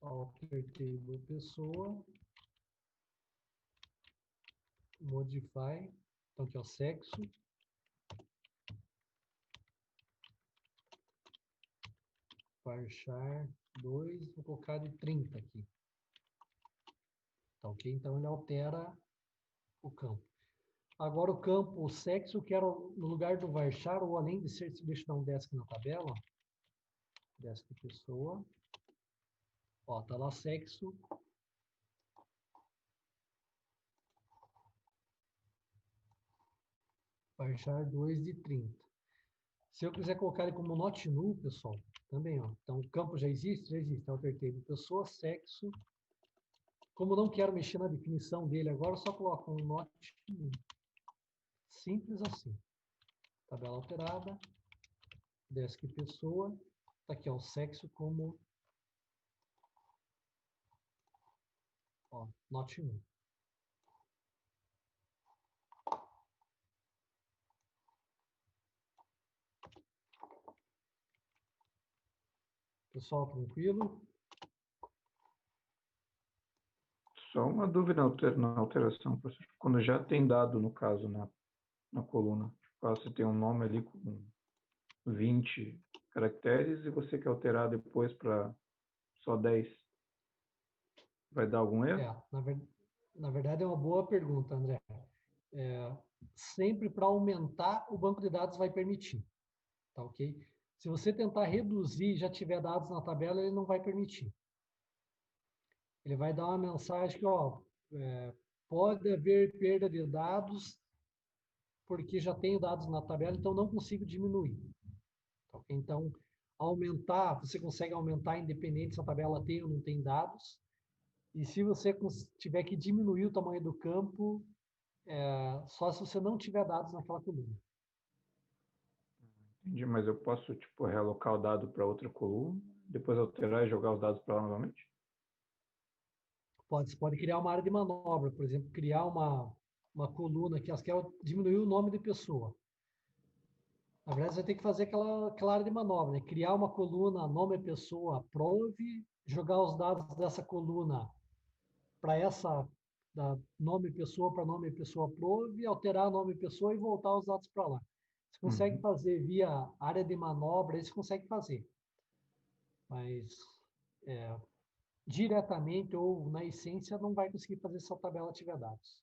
Alter table pessoa, modify, então aqui é o sexo. Varchar 2, vou colocar de 30 aqui. Tá ok? Então ele altera o campo. Agora o campo, o sexo, eu quero no lugar do varchar, ou além de ser, deixa eu dar um desk na tabela. Desk pessoa. Ó, tá lá sexo. Varchar 2 de 30. Se eu quiser colocar ele como not null, pessoal, também, ó. Então o campo já existe? Já existe. Alter table pessoa, sexo. Como eu não quero mexer na definição dele agora, eu só coloco um not null. Simples assim. Tabela alterada. Desk pessoa. Tá aqui, ó, o sexo como not null. Pessoal, tranquilo? Só uma dúvida na alteração, professor. Quando já tem dado, no caso, na coluna, você tem um nome ali com 20 caracteres e você quer alterar depois para só 10, vai dar algum erro? Na verdade é uma boa pergunta, André. Sempre para aumentar, o banco de dados vai permitir, tá ok? Se você tentar reduzir e já tiver dados na tabela, ele não vai permitir. Ele vai dar uma mensagem que, pode haver perda de dados porque já tenho dados na tabela, então não consigo diminuir. Tá ok? Então, aumentar, você consegue aumentar independente se a tabela tem ou não tem dados. E se você tiver que diminuir o tamanho do campo, só se você não tiver dados naquela coluna. Entendi, mas eu posso, tipo, realocar o dado para outra coluna, depois alterar e jogar os dados para lá novamente? Você pode criar uma área de manobra, por exemplo, criar uma coluna que quer diminuir o nome de pessoa. Na verdade, você vai ter que fazer aquela área de manobra, né? Criar uma coluna, nome pessoa, aprove, jogar os dados dessa coluna para essa, da nome pessoa para nome pessoa aprove, alterar nome pessoa e voltar os dados para lá. Você consegue fazer via área de manobra, isso consegue fazer. Mas diretamente ou na essência não vai conseguir fazer se a tabela tiver dados.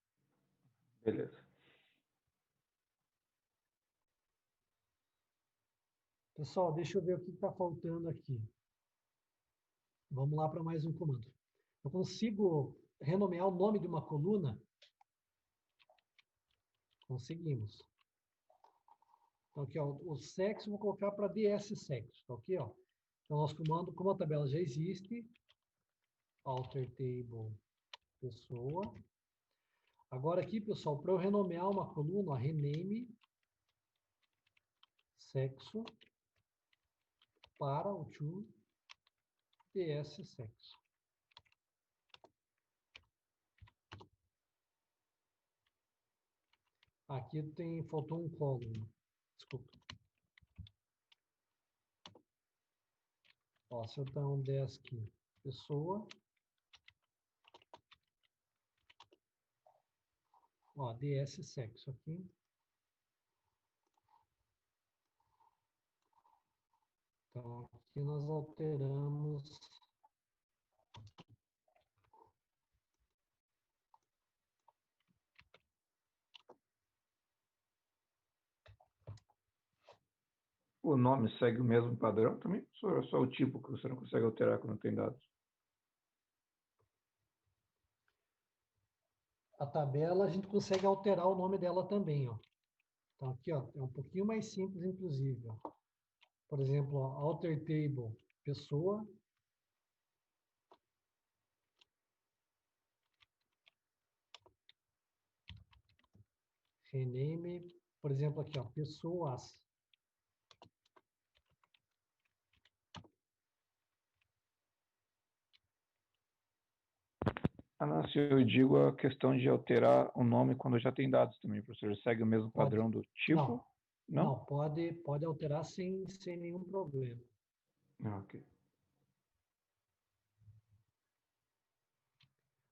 Beleza. Pessoal, deixa eu ver o que está faltando aqui. Vamos lá para mais um comando. Eu consigo renomear o nome de uma coluna? Conseguimos. Então, aqui, ó, o sexo, vou colocar para ds-sexo. Tá aqui, ó. Então, nosso comando, como a tabela já existe, alter table pessoa. Agora aqui, pessoal, para eu renomear uma coluna, ó, rename sexo para o to ds-sexo. Aqui faltou um column. Desculpa. Ó, se eu dar um desk pessoa, ó, ds sexo aqui. Então, aqui nós alteramos O nome segue o mesmo padrão também? Ou é só o tipo que você não consegue alterar quando tem dados? a tabela, a gente consegue alterar o nome dela também, ó. Então, aqui, ó, é um pouquinho mais simples, inclusive, ó. Por exemplo, ó, alter table pessoa. Rename, por exemplo, aqui, ó, pessoas. Não, se eu digo a questão de alterar o nome quando já tem dados também, professor, segue o mesmo padrão do tipo? Não, pode alterar sem nenhum problema. Ok.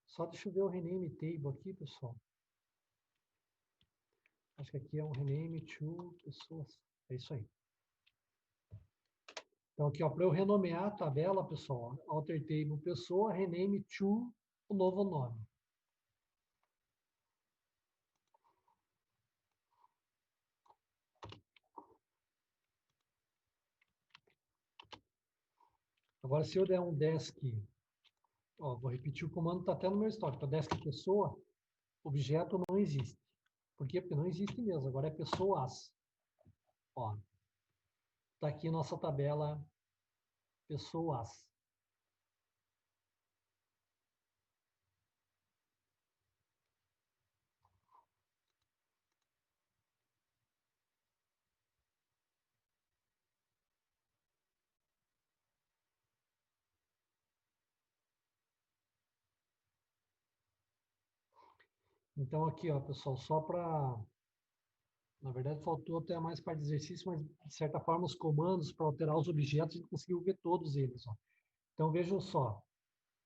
Só deixa eu ver o rename table aqui, pessoal. Acho que aqui é um rename to pessoas. É isso aí. Então, aqui, ó, para eu renomear a tabela, pessoal, alter table pessoa, rename to o novo nome. Agora, se eu der um desk, ó, vou repetir o comando, está até no meu histórico. A desk pessoa, objeto não existe. Por quê? Porque não existe mesmo. Agora é pessoas. Ó, está aqui nossa tabela pessoas. Então, aqui, ó, pessoal, só para Na verdade, faltou até mais parte do exercício, mas, de certa forma, os comandos para alterar os objetos, a gente conseguiu ver todos eles. Ó. Então, vejam só.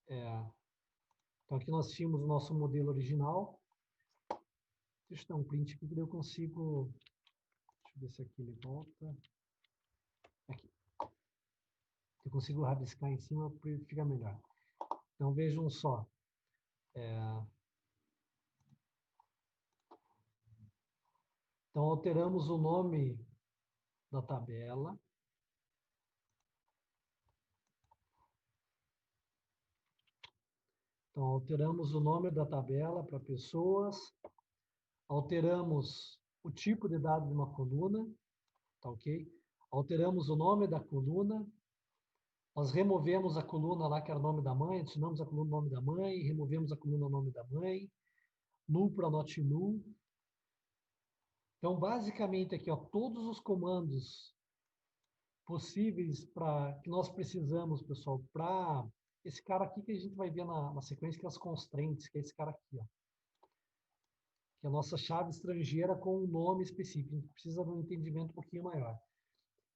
Então, aqui nós tínhamos o nosso modelo original. Deixa eu dar um print aqui, que eu consigo... Deixa eu ver se aqui ele volta. Aqui. Eu consigo rabiscar em cima, porque fica melhor. Então, vejam só. Então, alteramos o nome da tabela. Então, alteramos o nome da tabela para pessoas. Alteramos o tipo de dado de uma coluna. Tá ok? Alteramos o nome da coluna. Nós removemos a coluna lá, que era o nome da mãe. Adicionamos a coluna nome da mãe. Removemos a coluna nome da mãe. Null para not null. Então, basicamente, aqui, ó, todos os comandos possíveis que nós precisamos, pessoal, para esse cara aqui que a gente vai ver na sequência, que é as constraints, que é esse cara aqui, ó, que é a nossa chave estrangeira com um nome específico. A gente precisa de um entendimento um pouquinho maior.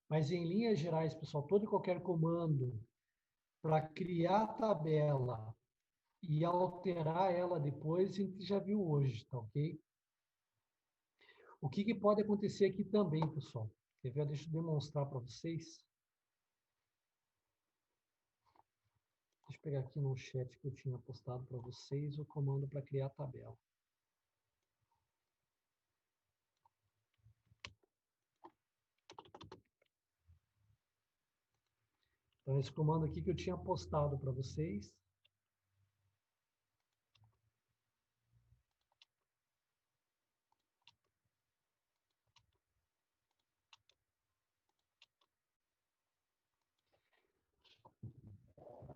Mas, em linhas gerais, pessoal, todo e qualquer comando para criar a tabela e alterar ela depois, a gente já viu hoje, tá ok? O que pode acontecer aqui também, pessoal? Quer ver? Deixa eu demonstrar para vocês. Deixa eu pegar aqui no chat que eu tinha postado para vocês o comando para criar a tabela. Então, esse comando aqui que eu tinha postado para vocês.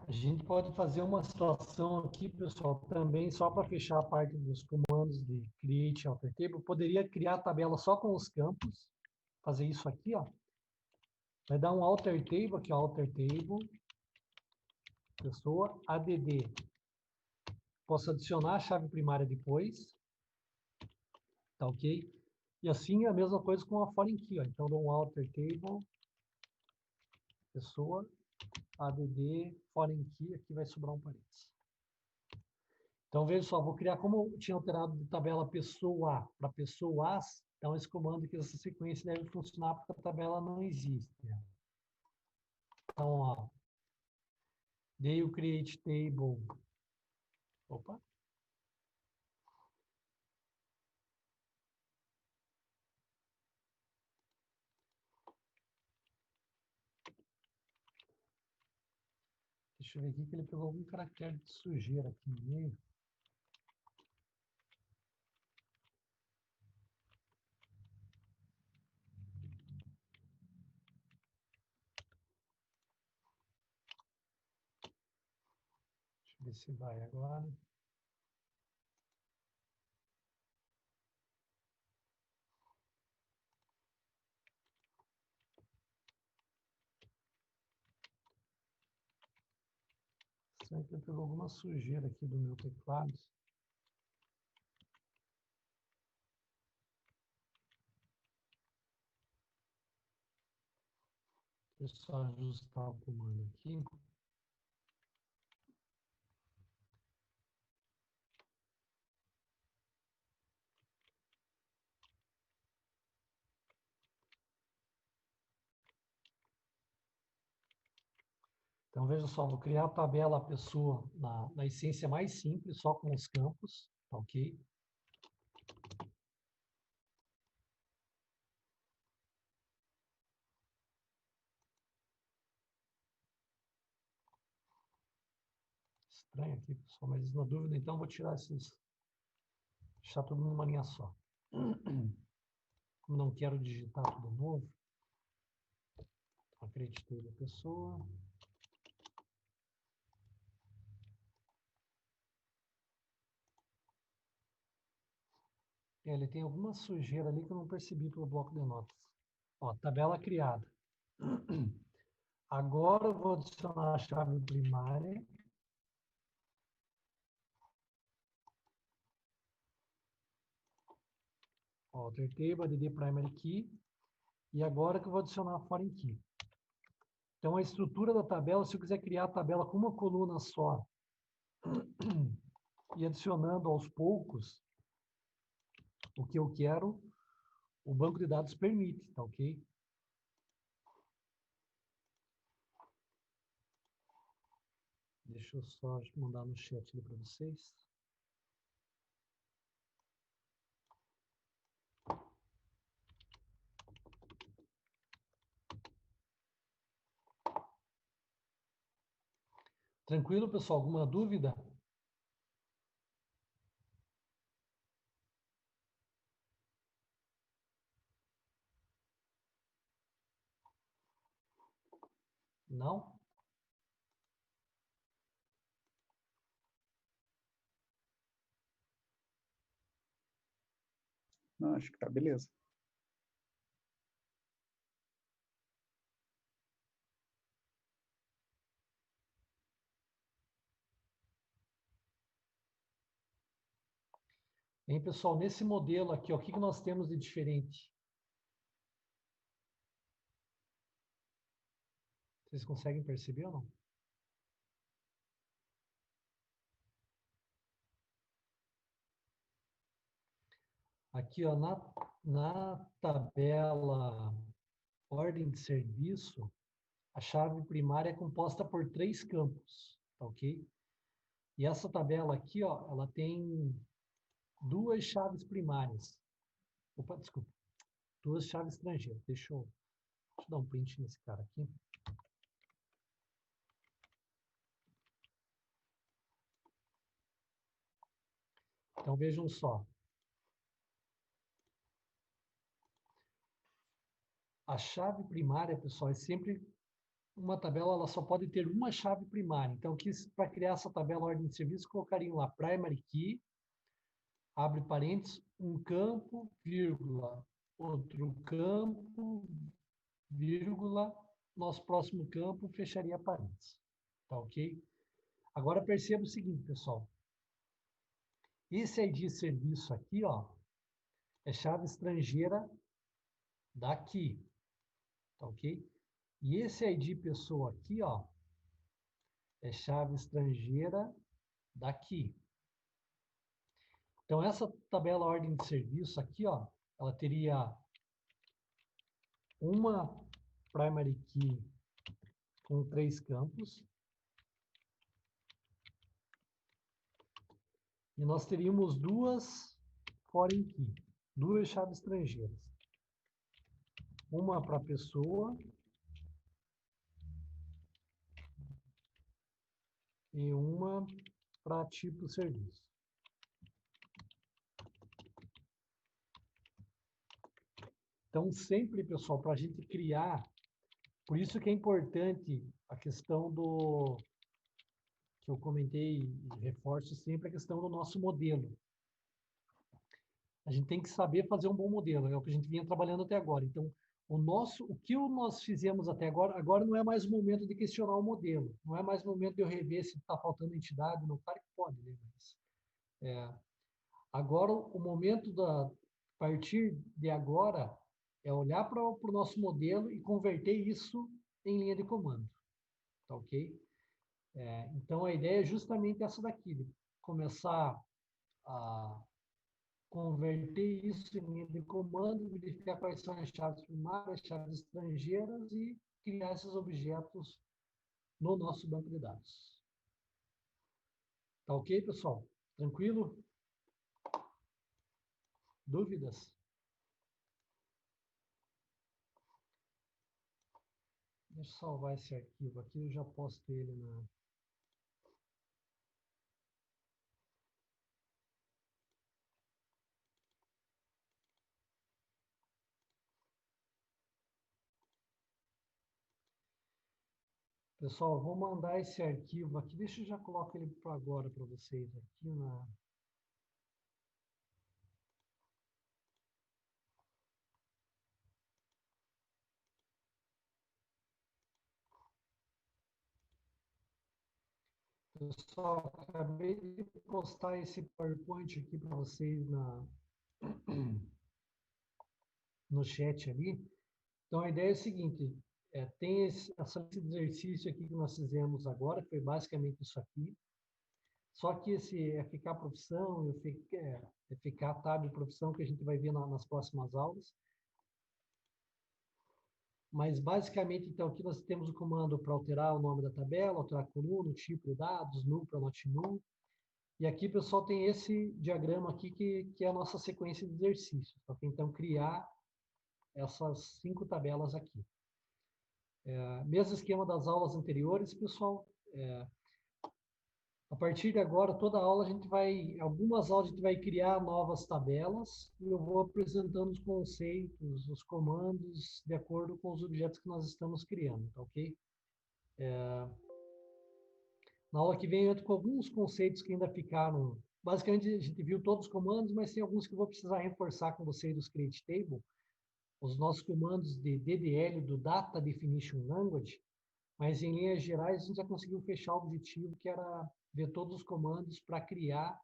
A gente pode fazer uma situação aqui, pessoal, também só para fechar a parte dos comandos de create alter table. Eu poderia criar a tabela só com os campos, fazer isso aqui, ó. Vai dar um alter table aqui, ó, alter table, pessoa, add. Posso adicionar a chave primária depois, tá ok? E assim a mesma coisa com a foreign key, ó. Então dou um alter table, pessoa, add, foreign key, aqui vai sobrar um parênteses. Então, veja só, vou criar, como eu tinha alterado de tabela pessoa para pessoas, então esse comando aqui, essa sequência deve funcionar porque a tabela não existe. Né? Então, ó, dei o create table. Opa. Deixa eu ver aqui que ele pegou algum caractere de sujeira aqui no meio. Deixa eu ver se vai agora. Será que ele pegou alguma sujeira aqui do meu teclado? Deixa eu só ajustar o comando aqui. Então, veja só, vou criar a tabela pessoa na essência mais simples, só com os campos, tá ok? Estranho aqui, pessoal, mas na dúvida, então, vou tirar esses... Deixar tudo numa linha só. Como não quero digitar tudo novo, acreditei da pessoa. Ele tem alguma sujeira ali que eu não percebi pelo bloco de notas. Ó, tabela criada. Agora eu vou adicionar a chave primária. Ó, alter table, add primary key. E agora que eu vou adicionar a foreign key. Então, a estrutura da tabela, se eu quiser criar a tabela com uma coluna só e adicionando aos poucos o que eu quero, o banco de dados permite, tá ok? Deixa eu só mandar no chat ali para vocês. Tranquilo, pessoal? Alguma dúvida? Não? Não, acho que tá beleza. Bem, pessoal, nesse modelo aqui, ó, o que que nós temos de diferente? Vocês conseguem perceber ou não? Aqui, ó, na tabela ordem de serviço, a chave primária é composta por 3 campos, tá ok? E essa tabela aqui, ó, ela tem 2 chaves primárias. Opa, desculpa. 2 chaves estrangeiras. Deixa eu dar um print nesse cara aqui. Então, vejam só. A chave primária, pessoal, é sempre uma tabela, ela só pode ter uma chave primária. Então, para criar essa tabela ordem de serviço, colocariam lá primary key, abre parênteses, um campo, vírgula, outro campo, vírgula, nosso próximo campo, fecharia parênteses. Tá ok? Agora perceba o seguinte, pessoal. Esse ID serviço aqui, ó, é chave estrangeira daqui. Tá ok? E esse ID pessoa aqui, ó, é chave estrangeira daqui. Então, essa tabela ordem de serviço aqui, ó, ela teria uma primary key com 3 campos. E nós teríamos 2 foreign key, 2 chaves estrangeiras. Uma para a pessoa e uma para tipo serviço. Então, sempre, pessoal, para a gente criar, por isso que é importante a questão do, que eu comentei e reforço sempre, a questão do nosso modelo. A gente tem que saber fazer um bom modelo, é o que a gente vinha trabalhando até agora. Então, o que nós fizemos até agora não é mais o momento de questionar o modelo, não é mais o momento de eu rever se está faltando entidade, não, claro que pode, né? Mas, agora, o momento a partir de agora, é olhar para o nosso modelo e converter isso em linha de comando, tá ok? Então, a ideia é justamente essa daqui, de começar a converter isso em linha de comando, verificar quais são as chaves primárias, chaves estrangeiras e criar esses objetos no nosso banco de dados. Tá ok, pessoal? Tranquilo? Dúvidas? Deixa eu salvar esse arquivo aqui, eu já posto ele na... Pessoal, vou mandar esse arquivo aqui. Deixa eu já colocar ele para agora para vocês aqui na... Pessoal, acabei de postar esse PowerPoint aqui para vocês no chat ali. Então, a ideia é a seguinte, tem esse exercício aqui que nós fizemos agora, que foi basicamente isso aqui. Só que esse ficar profissão, ficar tab profissão, que a gente vai ver nas próximas aulas. Mas, basicamente, então, aqui nós temos o comando para alterar o nome da tabela, alterar a coluna, o tipo de dados, null para not null. E aqui, pessoal, tem esse diagrama aqui que é a nossa sequência de exercícios. Então, criar essas 5 tabelas aqui. Mesmo esquema das aulas anteriores, pessoal. A partir de agora, toda aula algumas aulas a gente vai criar novas tabelas e eu vou apresentando os conceitos, os comandos, de acordo com os objetos que nós estamos criando, tá ok? Na aula que vem eu entro com alguns conceitos que ainda ficaram. Basicamente, a gente viu todos os comandos, mas tem alguns que eu vou precisar reforçar com vocês dos Create Table. Os nossos comandos de DDL, do Data Definition Language, mas em linhas gerais a gente já conseguiu fechar o objetivo, que era ver todos os comandos para criar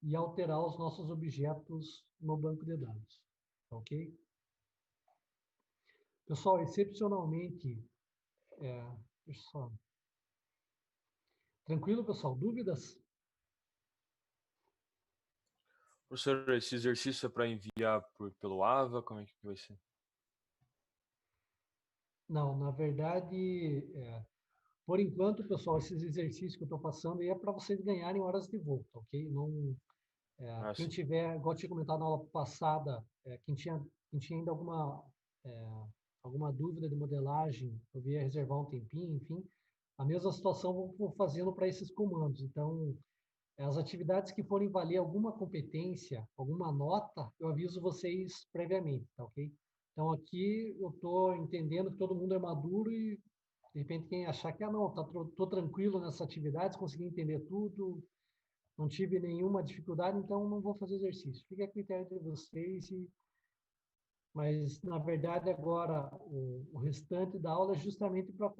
e alterar os nossos objetos no banco de dados. Ok? Pessoal, excepcionalmente, deixa eu só. Tranquilo, pessoal? Dúvidas? Professor, esse exercício é para enviar pelo AVA? Como é que vai ser? Não, na verdade, por enquanto, pessoal, esses exercícios que eu estou passando aí é para vocês ganharem horas de voo, ok? Não, quem sim. tiver, igual eu tinha comentado na aula passada, quem tinha ainda alguma dúvida de modelagem, eu ia reservar um tempinho, enfim, a mesma situação eu vou fazendo para esses comandos. Então, as atividades que forem valer alguma competência, alguma nota, eu aviso vocês previamente, tá ok? Então, aqui eu estou entendendo que todo mundo é maduro e, de repente, quem achar que, não, tô tranquilo nessas atividades, consegui entender tudo, não tive nenhuma dificuldade, então não vou fazer exercício. Fica a critério de vocês. Mas, na verdade, agora, o restante da aula é justamente para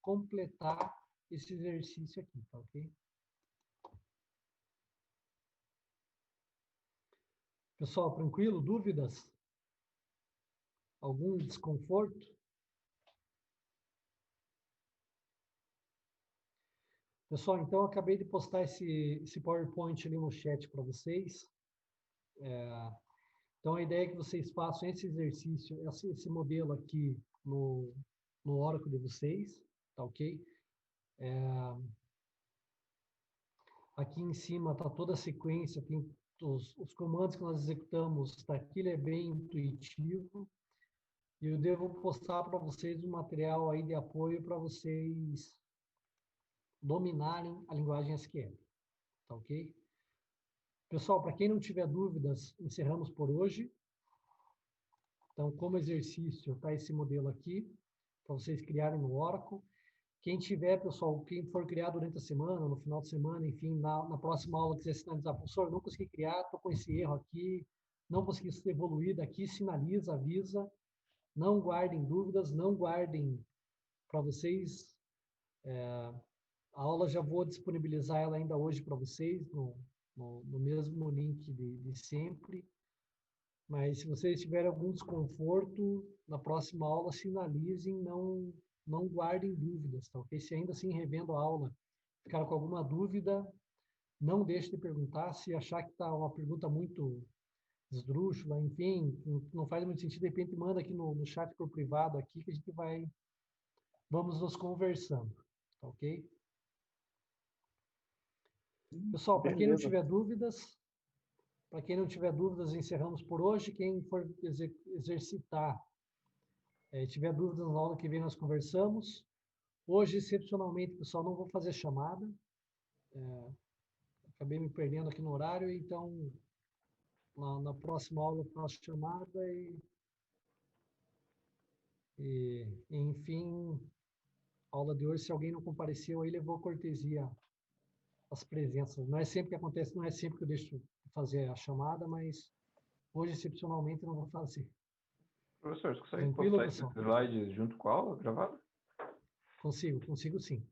completar esse exercício aqui, tá ok? Pessoal, tranquilo? Dúvidas? Algum desconforto? Pessoal, então eu acabei de postar esse PowerPoint ali no chat para vocês. Então a ideia é que vocês façam esse exercício, esse modelo aqui no Oracle de vocês, tá ok? Aqui em cima está toda a sequência, tem os comandos que nós executamos, está aqui, ele é bem intuitivo. E eu devo postar para vocês um material aí de apoio para vocês dominarem a linguagem SQL. Tá ok? Pessoal, para quem não tiver dúvidas, encerramos por hoje. Então, como exercício, está esse modelo aqui, para vocês criarem no Oracle. Quem tiver, pessoal, quem for criar durante a semana, no final de semana, enfim, na próxima aula, quiser sinalizar, professor, não consegui criar, estou com esse erro aqui, não consegui ser evoluído aqui, sinaliza, avisa. Não guardem dúvidas, não guardem para vocês. A aula já vou disponibilizar ela ainda hoje para vocês, no mesmo link de sempre. Mas se vocês tiverem algum desconforto, na próxima aula sinalizem, não guardem dúvidas, tá ok? Se ainda assim, revendo a aula, ficar com alguma dúvida, não deixe de perguntar. Se achar que está uma pergunta muito esdrúxula, enfim, não faz muito sentido, de repente manda aqui no chat por privado aqui, que a gente vamos nos conversando, tá ok? Pessoal, para quem não tiver dúvidas, encerramos por hoje. Quem for exercitar, tiver dúvidas na aula que vem, nós conversamos. Hoje, excepcionalmente, pessoal, não vou fazer chamada. Acabei me perdendo aqui no horário, então na próxima aula eu faço chamada enfim, a aula de hoje, se alguém não compareceu, aí levou cortesia as presenças. Não é sempre que acontece, não é sempre que eu deixo de fazer a chamada, mas hoje, excepcionalmente, não vou fazer. Professor, você consegue Tranquilo, postar esses pessoal? slides junto com a aula gravada? Consigo sim.